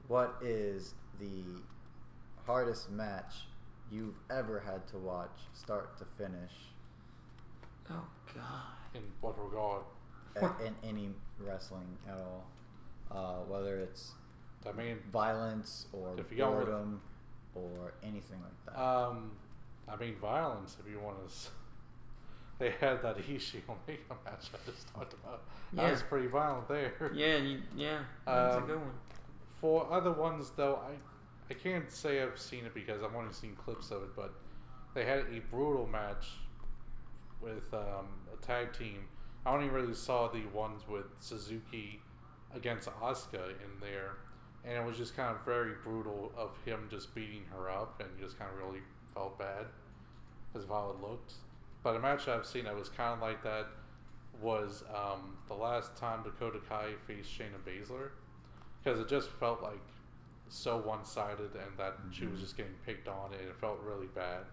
what is the hardest match you've ever had to watch, start to finish? Oh, God. In what regard? In any wrestling at all. Whether it's violence or boredom or anything like that. Violence, if you want to. They had that Ishii Omega match I just talked about. Yeah. That was pretty violent there. Yeah, that's a good one. For other ones, though, I can't say I've seen it because I've only seen clips of it, but they had a brutal match with a tag team. I only really saw the ones with Suzuki against Asuka in there, and it was just kind of very brutal of him just beating her up, and you just kind of really felt bad as of how it looked. But a match I've seen that was kind of like that was the last time Dakota Kai faced Shayna Baszler, because it just felt like so one-sided, and that she was just getting picked on, and it felt really bad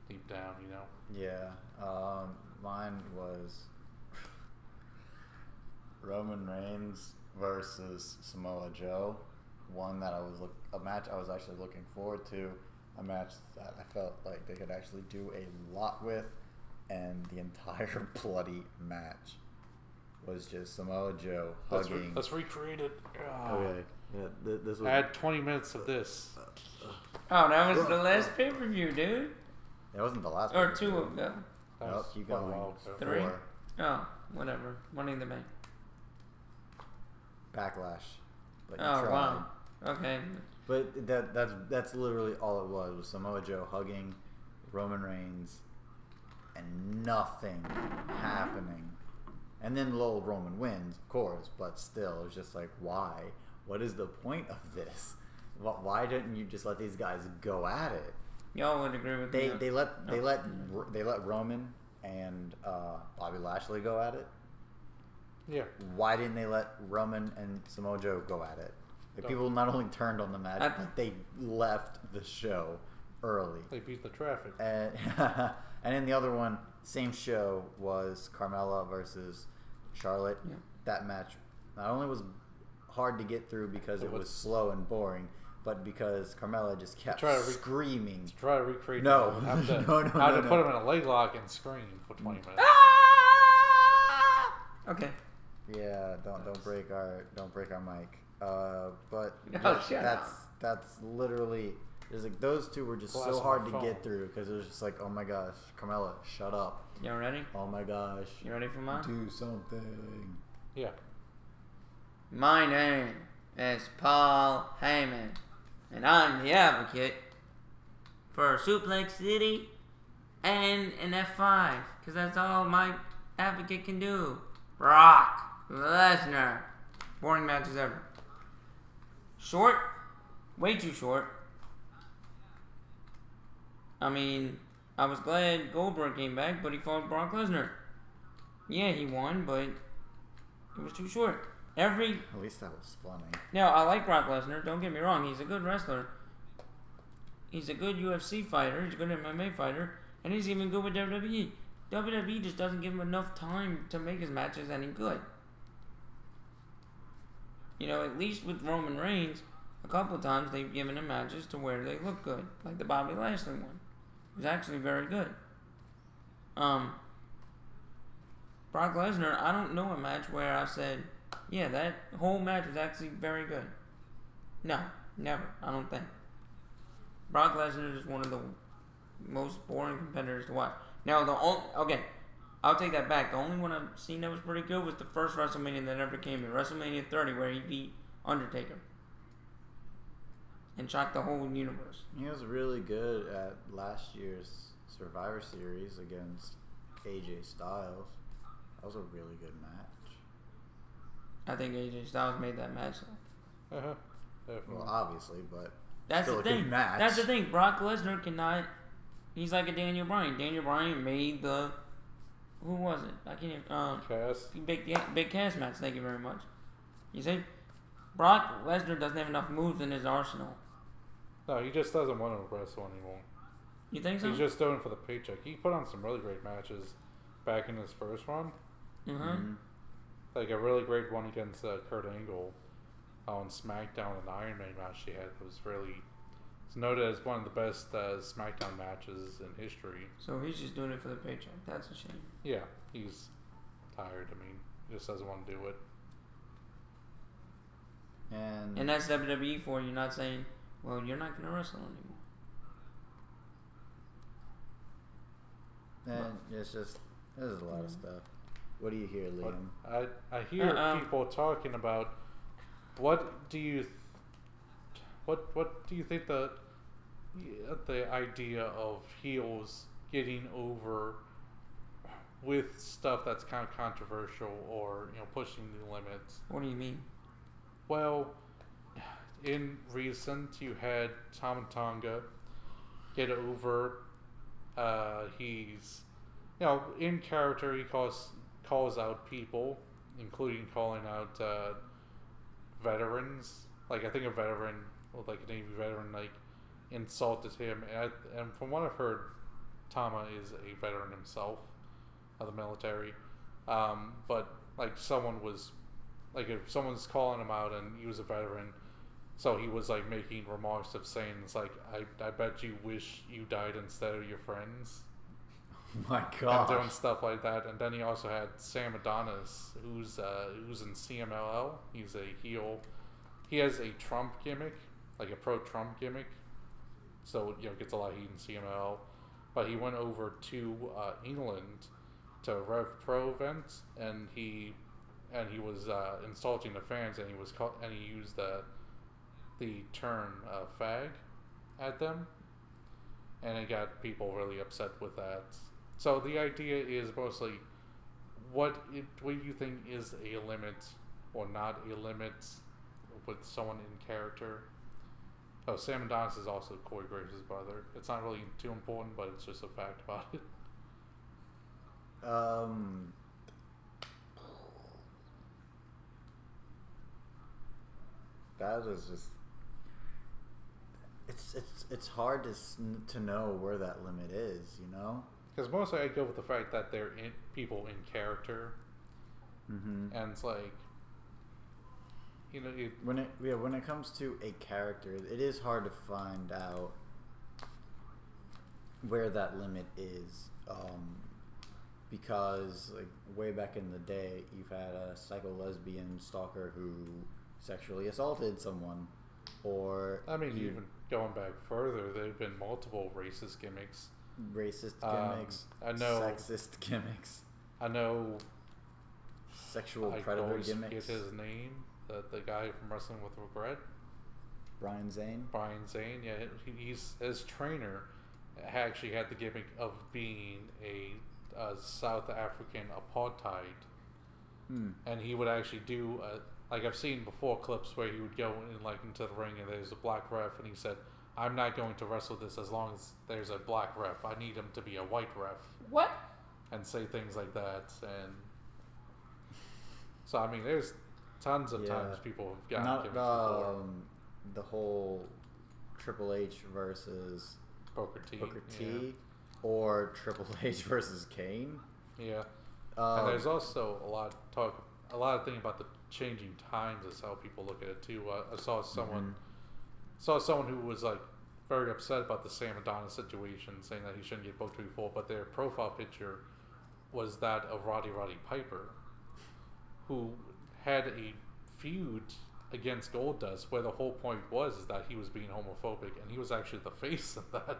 deep down, you know. Yeah, mine was Roman Reigns versus Samoa Joe. One that a match I was actually looking forward to. A match that I felt like they could actually do a lot with, and the entire bloody match was just Samoa Joe hugging. Let's recreate it. Okay. Yeah, this was. I had 20 minutes of this. Oh, that was the last pay-per-view, dude. It wasn't the last. Or two of them. Nope, keep going. 3? 4. Oh, whatever. Money in the Bank. Backlash. But wow. Okay. But that's literally all it was Samoa Joe hugging Roman Reigns and nothing happening. And then little Roman wins, of course, but still, it was just like, why? What is the point of this? Why didn't you just let these guys go at it? Y'all would agree with me. They let Roman and Bobby Lashley go at it. Yeah. Why didn't they let Roman and Samoa Joe go at it? Like, people not only turned on the match, but they left the show early. They beat the traffic. And then the other one, same show, was Carmella versus Charlotte. Yeah. That match not only was hard to get through because it was slow and boring, but because Carmella just kept screaming. Try to recreate. No, I have to put him in a leg lock and scream for 20 minutes. Okay. Yeah, don't break our mic. But that's literally, there's like, those two were just so hard to get through because it was just like, oh my gosh, Carmella, shut up. You ready? Oh my gosh. You ready for mine? Do something. Yeah. My name is Paul Heyman, and I'm the advocate for Suplex City and an F5, because that's all my advocate can do. Brock Lesnar. Boring matches ever. Short? Way too short. I mean, I was glad Goldberg came back, but he fought Brock Lesnar. Yeah, he won, but it was too short. At least that was funny. Now, I like Brock Lesnar, don't get me wrong, he's a good wrestler. He's a good UFC fighter, he's a good MMA fighter, and he's even good with WWE. WWE just doesn't give him enough time to make his matches any good. You know, at least with Roman Reigns, a couple of times they've given him matches to where they look good. Like the Bobby Lashley one. It was actually very good. Brock Lesnar, I don't know a match where I said, yeah, that whole match was actually very good. No, never. I don't think. Brock Lesnar is one of the most boring competitors to watch. Now, I'll take that back. The only one I've seen that was pretty good was the first WrestleMania that ever came in, WrestleMania 30, where he beat Undertaker and shocked the whole universe. He was really good at last year's Survivor Series against AJ Styles. That was a really good match. I think AJ Styles made that match. Uh-huh. Well, obviously, but that's still the a thing. good match. That's the thing. Brock Lesnar cannot. He's like a Daniel Bryan. Daniel Bryan made the. Who was it? I can't even. Cass. Big Cass match. Thank you very much. You see, Brock Lesnar doesn't have enough moves in his arsenal. No, he just doesn't want to wrestle anymore. You think so? He's just doing it for the paycheck. He put on some really great matches back in his first run. Mm-hmm. Like a really great one against Kurt Angle on SmackDown, an Iron Man match he had. It was really. It's noted as one of the best SmackDown matches in history. So he's just doing it for the paycheck. That's a shame. Yeah, he's tired. I mean, he just doesn't want to do it. And that's WWE for you, not saying, well, you're not going to wrestle anymore. And it's just, there's a lot of stuff. What do you hear, Liam? I hear people talking about what do you think the idea of heels getting over with stuff that's kind of controversial or pushing the limits? What do you mean? Well, in recent you had Tama Tonga get over. He's in character. He calls out people, including calling out veterans. Like, I think a veteran, like a Navy veteran, like insulted him, and from what I've heard, Tama is a veteran himself of the military. But like someone was, like if someone's calling him out and he was a veteran, so he was like making remarks of saying, it's like, I bet you wish you died instead of your friends. My God. And doing stuff like that. And then he also had Sam Adonis, who's in CMLL. He's a heel. He has a Trump gimmick, like a pro-Trump gimmick. So, gets a lot of heat in CMLL. But he went over to England to a Rev Pro event, and he was insulting the fans, and he used the term fag at them, and it got people really upset with that. So the idea is mostly what do you think is a limit or not a limit with someone in character? Oh, Sam Adonis is also Corey Graves' brother. It's not really too important, but it's just a fact about it. That was just. It's hard to know where that limit is, Because mostly I go with the fact that they're people in character, and it's like, when it comes to a character, it is hard to find out where that limit is, because like way back in the day, you've had a psycho lesbian stalker who sexually assaulted someone, or even going back further, there have been multiple racist gimmicks. I know sexist gimmicks. I know sexual predator gimmicks. I forget his name. The guy from Wrestling with Regret. Brian Zane. Yeah, he's his trainer actually had the gimmick of being a South African apartheid, and he would actually do like I've seen before clips where he would go into the ring and there's a black ref, and he said, I'm not going to wrestle this as long as there's a black ref. I need him to be a white ref. What? And say things like that. And so, there's tons of times people have gotten gimmicks before. The whole Triple H versus Booker T. Or Triple H versus Kane. Yeah. And there's also a lot of thing about the changing times is how people look at it too. I saw someone who was like very upset about the Sam Adonis situation, saying that he shouldn't get booked before, but their profile picture was that of Roddy Piper, who had a feud against Goldust, where the whole point was is that he was being homophobic, and he was actually the face of that.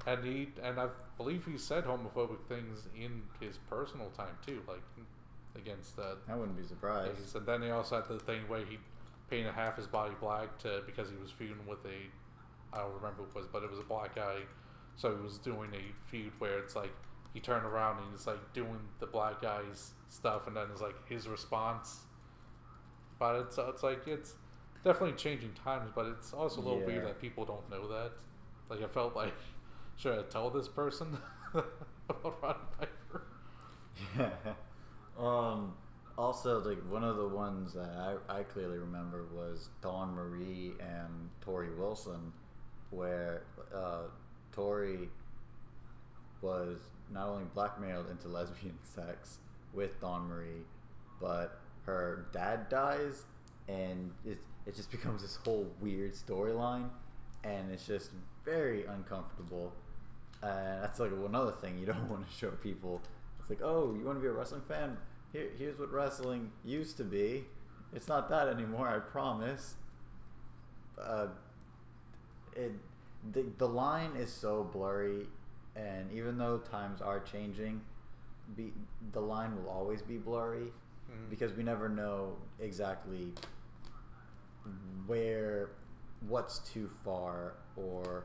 and I believe he said homophobic things in his personal time too, like against I wouldn't be surprised. And then they also had the thing where he painted half his body black because he was feuding with I don't remember who it was, but it was a black guy. So he was doing a feud where it's like he turned around and he's like doing the black guy's stuff, and then it's like his response. But it's like it's definitely changing times, but it's also a little weird that people don't know that. Like I felt like should I tell this person about Roddy Piper? Yeah. Also, like one of the ones that I clearly remember was Dawn Marie and Tori Wilson, where Tori was not only blackmailed into lesbian sex with Dawn Marie, but her dad dies, and it just becomes this whole weird storyline, and it's just very uncomfortable. That's like another thing you don't want to show people. It's like, oh, you want to be a wrestling fan? Here's what wrestling used to be. It's not that anymore, I promise. The line is so blurry, and even though times are changing, the line will always be blurry because we never know exactly what's too far or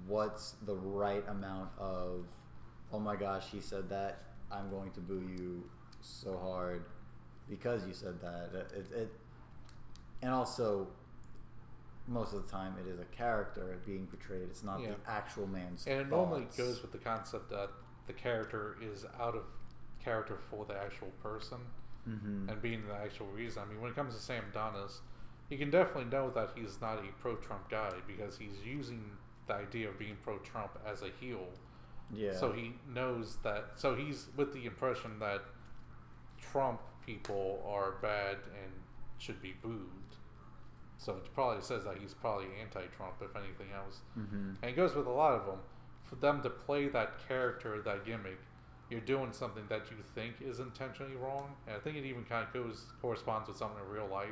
what's the right amount of, oh my gosh, he said that, I'm going to boo you so hard because you said that. And also, most of the time it is a character being portrayed. It's not the actual man's And it thoughts. normally goes with the concept that the character is out of character for the actual person and being the actual reason. I mean, when it comes to Sam Adonis, you can definitely know that he's not a pro-Trump guy because he's using the idea of being pro-Trump as a heel. Yeah. So he knows that. So he's with the impression that Trump people are bad and should be booed. So it probably says that he's probably anti-Trump, if anything else. And it goes with a lot of them. For them to play that character, that gimmick, you're doing something that you think is intentionally wrong. And I think it even kind of corresponds with something in real life.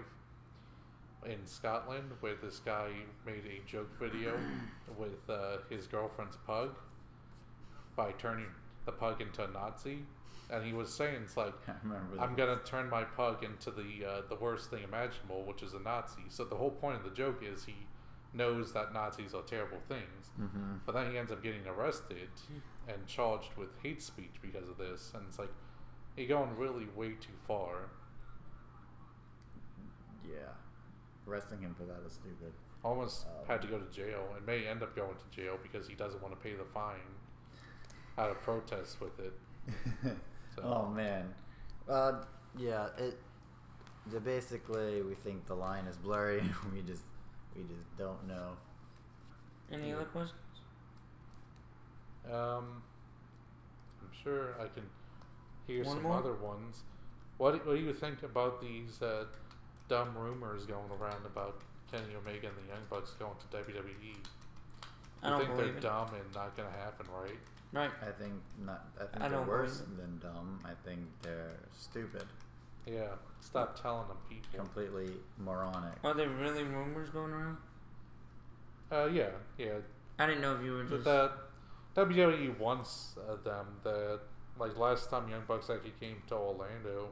In Scotland, where this guy made a joke video with his girlfriend's pug by turning the pug into a Nazi, and he was saying, it's like, I'm gonna turn my pug into the worst thing imaginable, which is a Nazi. So the whole point of the joke is he knows that Nazis are terrible things, but then he ends up getting arrested and charged with hate speech because of this, and it's like, you're going really way too far. Yeah. Arresting him for that is stupid. Almost had to go to jail, and may end up going to jail because he doesn't want to pay the fine out of protest with it. So. Oh man, yeah. Basically, we think the line is blurry, and we just don't know. Any other questions? I'm sure I can hear some more? other ones. What do you think about these dumb rumors going around about Kenny Omega and the Young Bucks going to WWE? I don't think believe they're it. dumb and not going to happen, right? Right. I think not. I think I they're don't worse believe than dumb. I think they're stupid. Yeah. Stop telling them people. Completely moronic. Are there really rumors going around? Yeah. I didn't know if you were just. The WWE wants them. Like last time Young Bucks actually came to Orlando,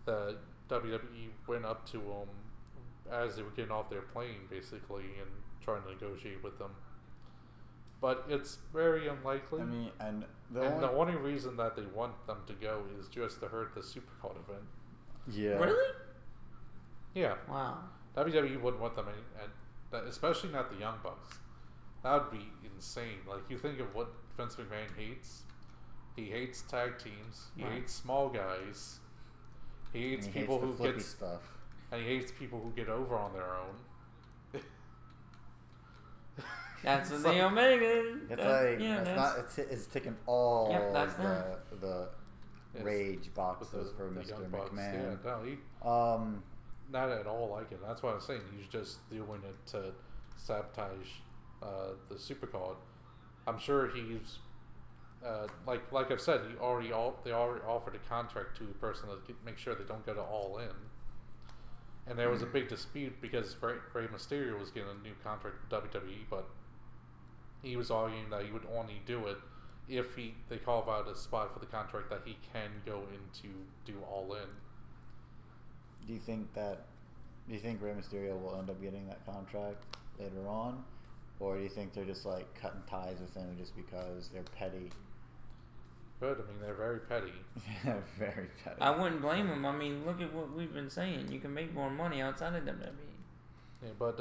the WWE went up to them as they were getting off their plane, basically, and trying to negotiate with them. But it's very unlikely. I mean, and the only reason that they want them to go is just to hurt the Supercard event. Yeah. Really? Yeah. Wow. WWE wouldn't want them, especially not the Young Bucks. That would be insane. Like, you think of what Vince McMahon hates. He hates tag teams. He hates small guys. He hates people who get stuff. And he hates people who get over on their own. That's what the Omega. It's taking all the rage boxes for the Mr. Bucks. McMahon. Yeah, no, not at all like it. That's what I'm saying. He's just doing it to sabotage the Supercard. I'm sure he's like I've said, they already offered a contract to a person to make sure they don't go to All In. And there was a big dispute because Rey Mysterio was getting a new contract with WWE, but he was arguing that he would only do it if they carve out a spot for the contract that he can go into do All In. Do you think Rey Mysterio will end up getting that contract later on, or do you think they're just like cutting ties with him just because they're petty? Good. I mean, they're very petty. Very petty. I wouldn't blame them. I mean, look at what we've been saying. You can make more money outside of WWE. Yeah, but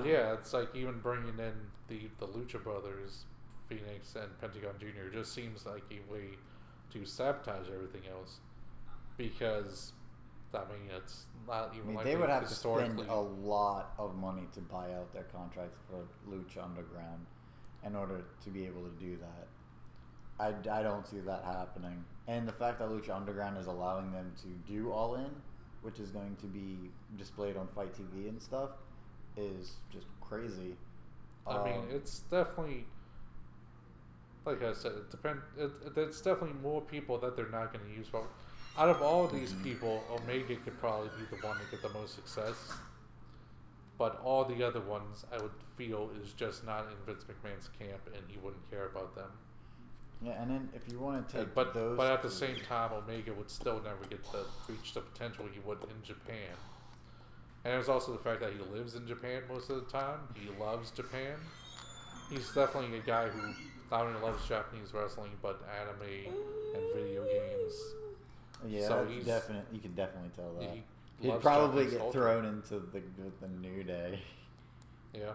yeah, it's like even bringing in the Lucha Brothers, Phoenix and Pentagon Jr. just seems like a way to sabotage everything else, because I mean it's not even like they would have to spend a lot of money to buy out their contracts for Lucha Underground in order to be able to do that. I don't see that happening, and the fact that Lucha Underground is allowing them to do All In, which is going to be displayed on Fight TV and stuff, is just crazy. I mean, it's definitely, like I said, it depends. It's definitely more people that they're not going to use. But out of all these people, Omega could probably be the one to get the most success. But all the other ones, I would feel, is just not in Vince McMahon's camp, and he wouldn't care about them. Yeah, and then if you want to take but those, at the same time, Omega would still never get to reach the potential he would in Japan. And there's also the fact that he lives in Japan most of the time. He loves Japan. He's definitely a guy who not only loves Japanese wrestling, but anime and video games. Yeah, so that's definite. You can definitely tell that. He'd probably get thrown into the New Day. Yeah,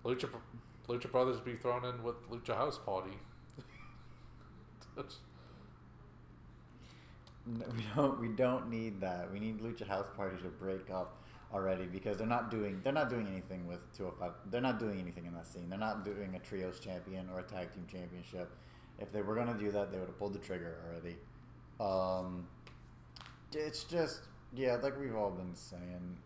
Lucha Brothers be thrown in with Lucha House Party. We don't need that. We need Lucha House Party to break up already, because they're not doing anything with 205. They're not doing anything in that scene. They're not doing a trios champion or a tag team championship. If they were gonna do that, they would have pulled the trigger already. It's just, yeah, like we've all been saying,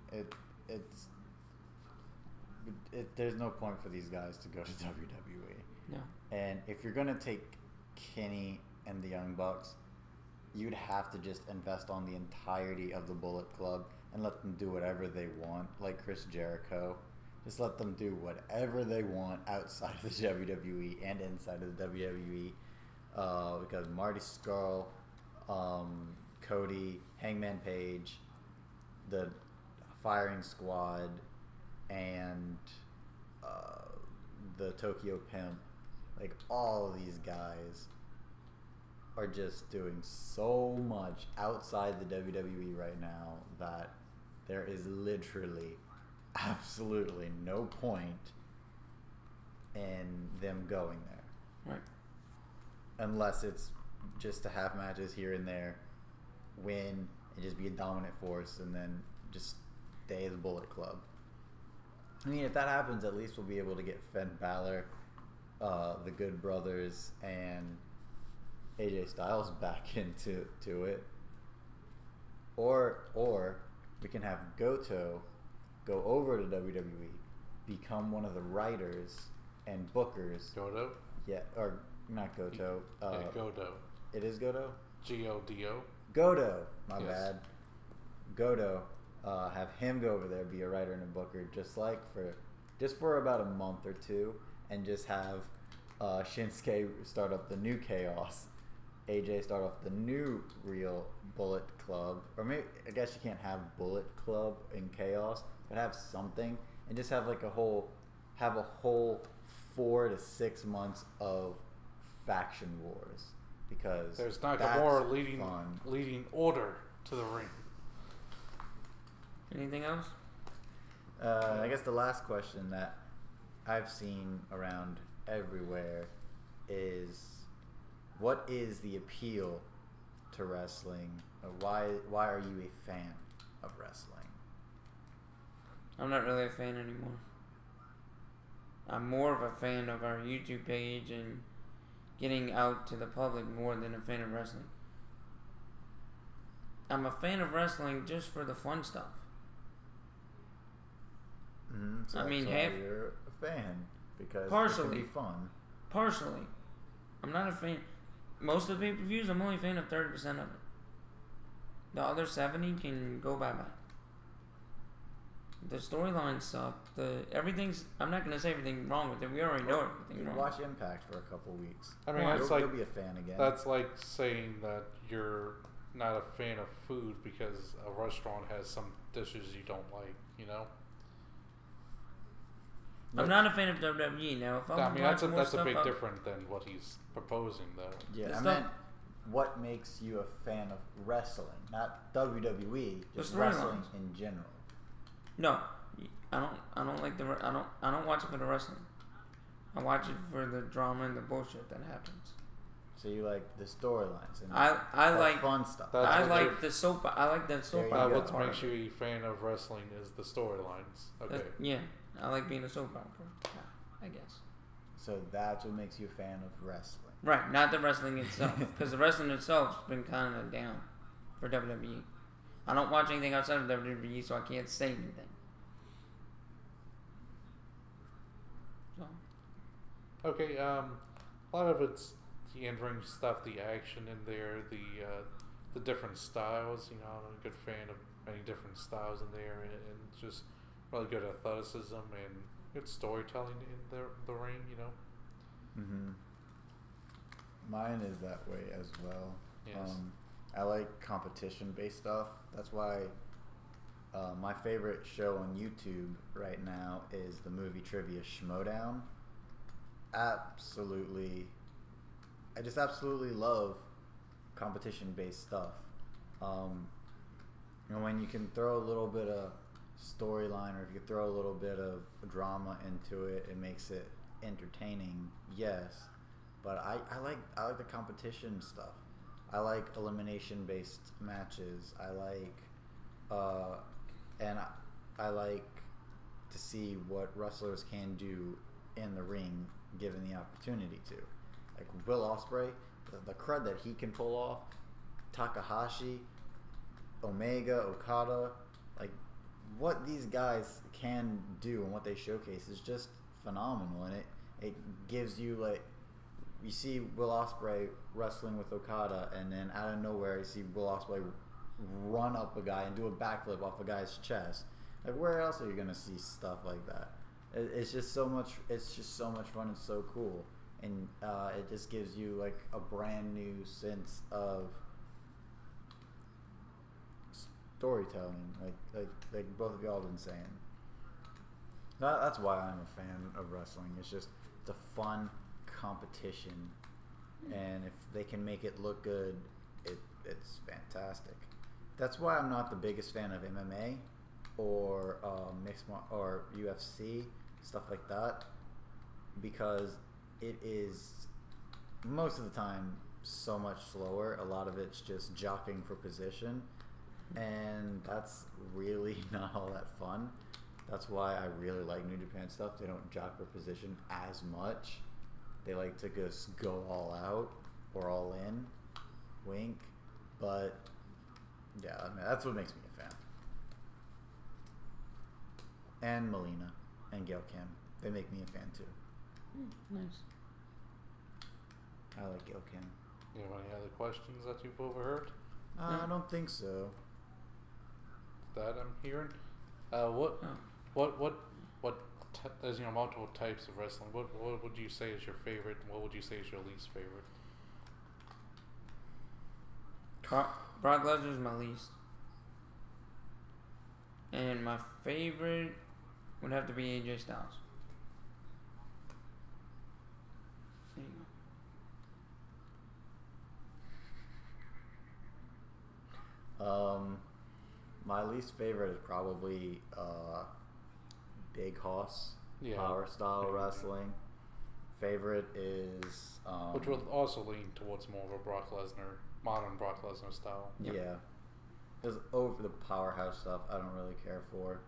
there's no point for these guys to go to WWE. No. And if you're gonna take Kenny and the Young Bucks, you'd have to just invest on the entirety of the Bullet Club and let them do whatever they want, like Chris Jericho. Just let them do whatever they want outside of the WWE and inside of the WWE, because Marty Scurll, Cody, Hangman Page, the Firing Squad, and the Tokyo Pimp, like all of these guys are just doing so much outside the WWE right now that there is literally absolutely no point in them going there. Right. Unless it's just to have matches here and there, win, and just be a dominant force, and then just stay the Bullet Club. I mean, if that happens, at least we'll be able to get Finn Balor, the Good Brothers, and AJ Styles back into it. Or we can have Goto go over to WWE, become one of the writers and bookers. Goto? Yeah, or not Goto. Yeah, Goto. It is Goto? Godo. Goto, my Yes. bad. Goto, have him go over there, be a writer and a booker, just for about a month or two, and just have Shinsuke start up the new Chaos, AJ start off the new real Bullet Club, or maybe I guess you can't have Bullet Club in Chaos, but have something, and just have a whole 4 to 6 months of faction wars, because There's that's Nakamura fun. leading Order to the ring. Anything else? I guess the last question that I've seen around everywhere is, what is the appeal to wrestling? Why are you a fan of wrestling? I'm not really a fan anymore. I'm more of a fan of our YouTube page and getting out to the public more than a fan of wrestling. I'm a fan of wrestling just for the fun stuff. Mm-hmm. So I mean, that's why you're a fan, because partially. it can be fun. Partially. I'm not a fan. Most of the pay-per-views, I'm only a fan of 30% of it. The other 70 can go bye-bye. The storylines suck. Everything's. I'm not gonna say everything wrong with it. We already know everything wrong. Watch Impact for a couple weeks. I mean, you'll be a fan again. That's like saying that you're not a fan of food because a restaurant has some dishes you don't like. You know. I'm not a fan of WWE now. If I mean, that's a bit different than what he's proposing, though. Yeah, I meant what makes you a fan of wrestling, not WWE, just wrestling in general. No, I don't like I don't watch it for the wrestling. I watch it for the drama and the bullshit that happens. So you like the storylines and I like fun stuff. I like the soap opera. What makes you a fan of wrestling is the storylines. Okay. Yeah, I like being a soap opera. I guess. So that's what makes you a fan of wrestling. Right, not the wrestling itself, because the wrestling itself's been kind of down for WWE. I don't watch anything outside of WWE, so I can't say anything. So. Okay, a lot of it's the in-ring stuff, the action in there, the different styles. You know, I'm a good fan of many different styles in there, and just really good athleticism and good storytelling in the ring. You know. Mm-hmm. Mine is that way as well. Yes. I like competition-based stuff. That's why my favorite show on YouTube right now is the movie trivia Schmodown. I just absolutely love competition-based stuff. And when you can throw a little bit of storyline, or if you throw a little bit of drama into it, it makes it entertaining. Yes. But I like the competition stuff. I like elimination-based matches. I like to see what wrestlers can do in the ring given the opportunity to. Like Will Ospreay, the crud that he can pull off, Takahashi, Omega, Okada, like what these guys can do and what they showcase is just phenomenal, and it gives you like. You see Will Ospreay wrestling with Okada, and then out of nowhere, you see Will Ospreay run up a guy and do a backflip off a guy's chest. Like, where else are you gonna see stuff like that? It's just so much. It's just so much fun and so cool, and it just gives you like a brand new sense of storytelling, like both of y'all have been saying. That's why I'm a fan of wrestling. It's a fun competition, and if they can make it look good, it's fantastic. That's why I'm not the biggest fan of MMA or or UFC, stuff like that, because it is most of the time so much slower. A lot of it's just jockeying for position, and that's really not all that fun. That's why I really like New Japan stuff. They don't jock for position as much. They like to just go all out or all in, wink. But yeah, I mean, that's what makes me a fan. And Melina and Gail Kim, they make me a fan too. Nice. I like Gail Kim. You have any other questions that you've overheard? I don't think so. That I'm hearing. What there's multiple types of wrestling. What would you say is your favorite, and what would you say is your least favorite? Brock Lesnar is my least, and my favorite would have to be AJ Styles. There you go. My least favorite is probably Big Hoss, power style wrestling. Favorite is which will also lean towards more of a Brock Lesnar, modern Brock Lesnar style. Yep. Yeah, because over the powerhouse stuff, I don't really care for.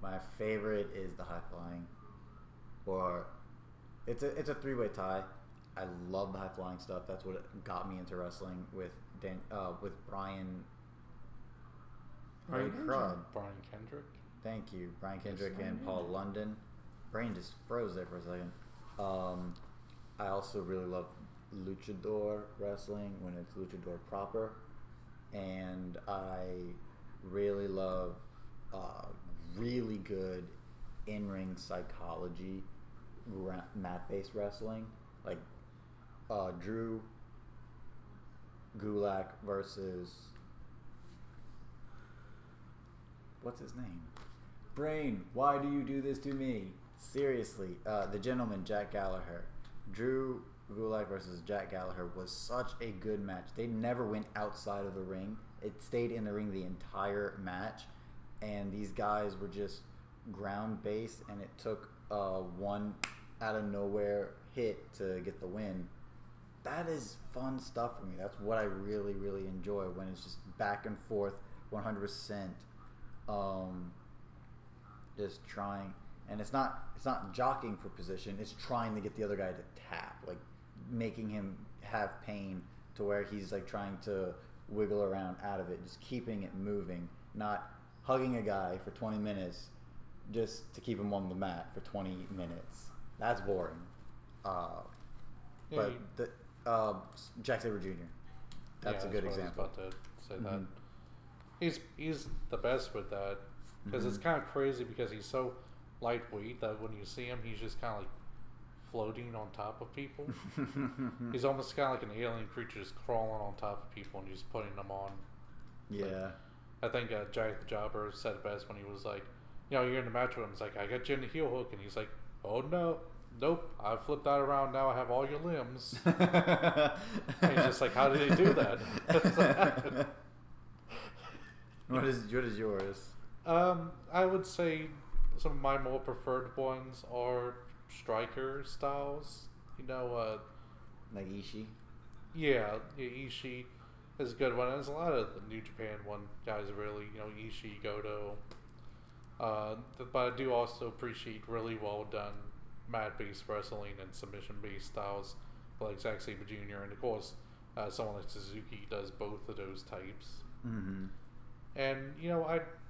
My favorite is the high flying, or it's a three-way tie. I love the high flying stuff. That's what got me into wrestling with Brian. Brian Kendrick. Thank you, Brian Kendrick and Paul London. Brain just froze there for a second. I also really love luchador wrestling when it's luchador proper, and I really love really good in-ring psychology, mat-based wrestling, like Drew Gulak versus what's his name? Brain, why do you do this to me? Seriously, the gentleman Jack Gallagher, Drew Gulak versus Jack Gallagher was such a good match. They never went outside of the ring. It stayed in the ring the entire match, and these guys were just ground based, and it took one out of nowhere hit to get the win. That is fun stuff for me. That's what I really, really enjoy, when it's just back and forth, 100%. Just trying, and it's not jockeying for position. It's trying to get the other guy to tap, like making him have pain to where he's like trying to wiggle around out of it, just keeping it moving, not hugging a guy for 20 minutes just to keep him on the mat for 20 minutes. That's boring. But Jack Sabre Jr. That's a good example. I was about to say that. He's the best with that, because it's kind of crazy, because he's so lightweight that when you see him, he's just kind of like floating on top of people. He's almost kind of like an alien creature, just crawling on top of people and just putting them on. Yeah. Like, I think Jack the Jobber said it best when he was like, you know, you're in the match with him. It's like, I got you in the heel hook, and he's like, oh no, nope, I flipped that around. Now I have all your limbs. And he's just like, how did he do that? What is yours? I would say some of my more preferred ones are striker styles. You know, like Ishii. Yeah, Ishii is a good one. There's a lot of the New Japan one guys really, you know, Ishii, Goto. But I do also appreciate really well done mat-based wrestling and submission-based styles like Zack Sabre Jr. And of course, someone like Suzuki does both of those types. Mm-hmm. And you know,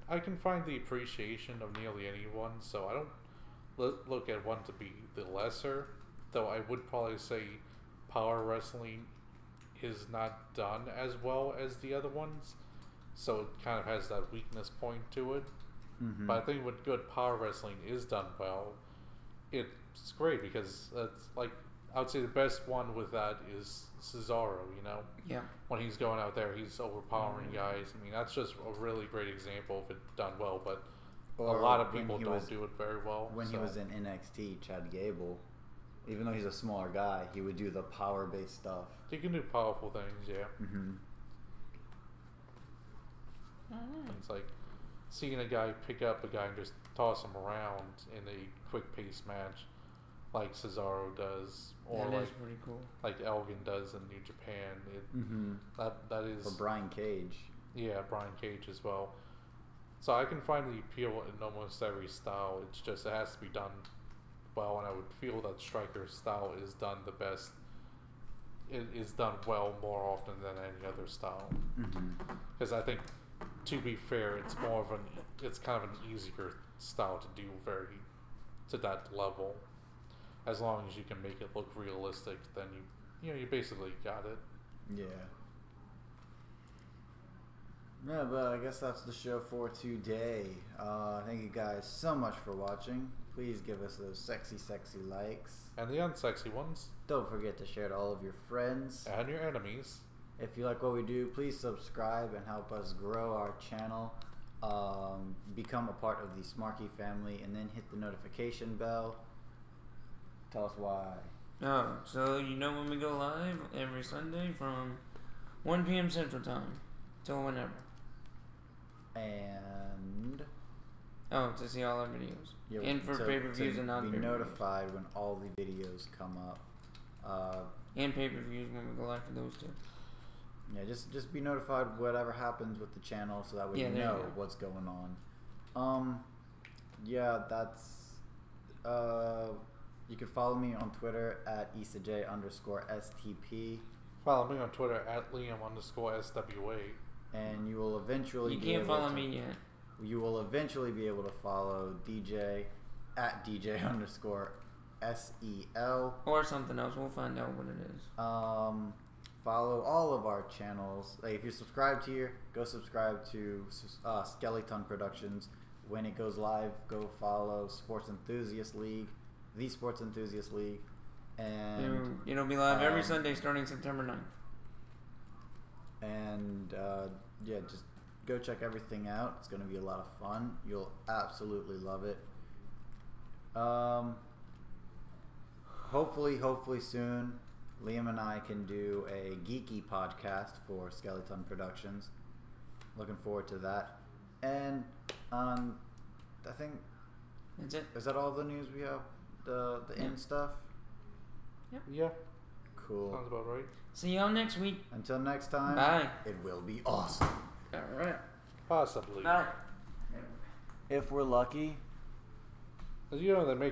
I can find the appreciation of nearly anyone, so I don't look at one to be the lesser. Though I would probably say power wrestling is not done as well as the other ones, so it kind of has that weakness point to it. Mm-hmm. But I think when good power wrestling is done well, it's great, because that's like, I would say the best one with that is Cesaro, you know? Yeah. When he's going out there, he's overpowering guys. I mean, that's just a really great example of it done well, but a lot of people don't do it very well. When he was in NXT, Chad Gable, even though he's a smaller guy, he would do the power-based stuff. He can do powerful things, yeah. Mm-hmm. It's like seeing a guy pick up a guy and just toss him around in a quick-paced match, like Cesaro does, or that like is pretty cool. Like Elgin does in New Japan. That is for Brian Cage. Yeah, Brian Cage as well. So I can find the appeal in almost every style. It's just it has to be done well, and I would feel that Striker's style is done the best. It is done well more often than any other style. Because I think, to be fair, it's more of it's kind of an easier style to do to that level. As long as you can make it look realistic, then you basically got it. Yeah. Yeah, but I guess that's the show for today. Thank you guys so much for watching. Please give us those sexy, sexy likes. And the unsexy ones. Don't forget to share it to all of your friends. And your enemies. If you like what we do, please subscribe and help us grow our channel. Become a part of the Smarky family, and then hit the notification bell. Tell us why. Oh, so you know when we go live every Sunday from 1 p.m. Central Time till whenever. And to see all our videos. Yeah, and for pay-per-views and non-pay-per-views. Be notified when all the videos come up. And pay-per-views when we go live for those two. Yeah, just be notified whatever happens with the channel, so that way you know what's going on. Yeah, that's you can follow me on Twitter at IsaJ_STP. Follow me on Twitter at Liam_SWA. And you will eventually You can't follow me yet. You will eventually be able to follow DJ at DJ_SEL. Or something else. We'll find out what it is. Follow all of our channels. Like, if you're subscribed here, go subscribe to Skeleton Productions. when it goes live, go follow Sports Enthusiast League, the Sports Enthusiast League, and it'll be live every Sunday starting September 9th. And yeah, just go check everything out. It's going to be a lot of fun. You'll absolutely love it. Hopefully soon, Liam and I can do a geeky podcast for Skeleton Productions. Looking forward to that. And I think that's it. Is that all the news we have? The end stuff? Yep. Yeah. Cool. Sounds about right. See y'all next week. Until next time. Bye. It will be awesome. All right. Possibly. Bye. If we're lucky. As you know, they make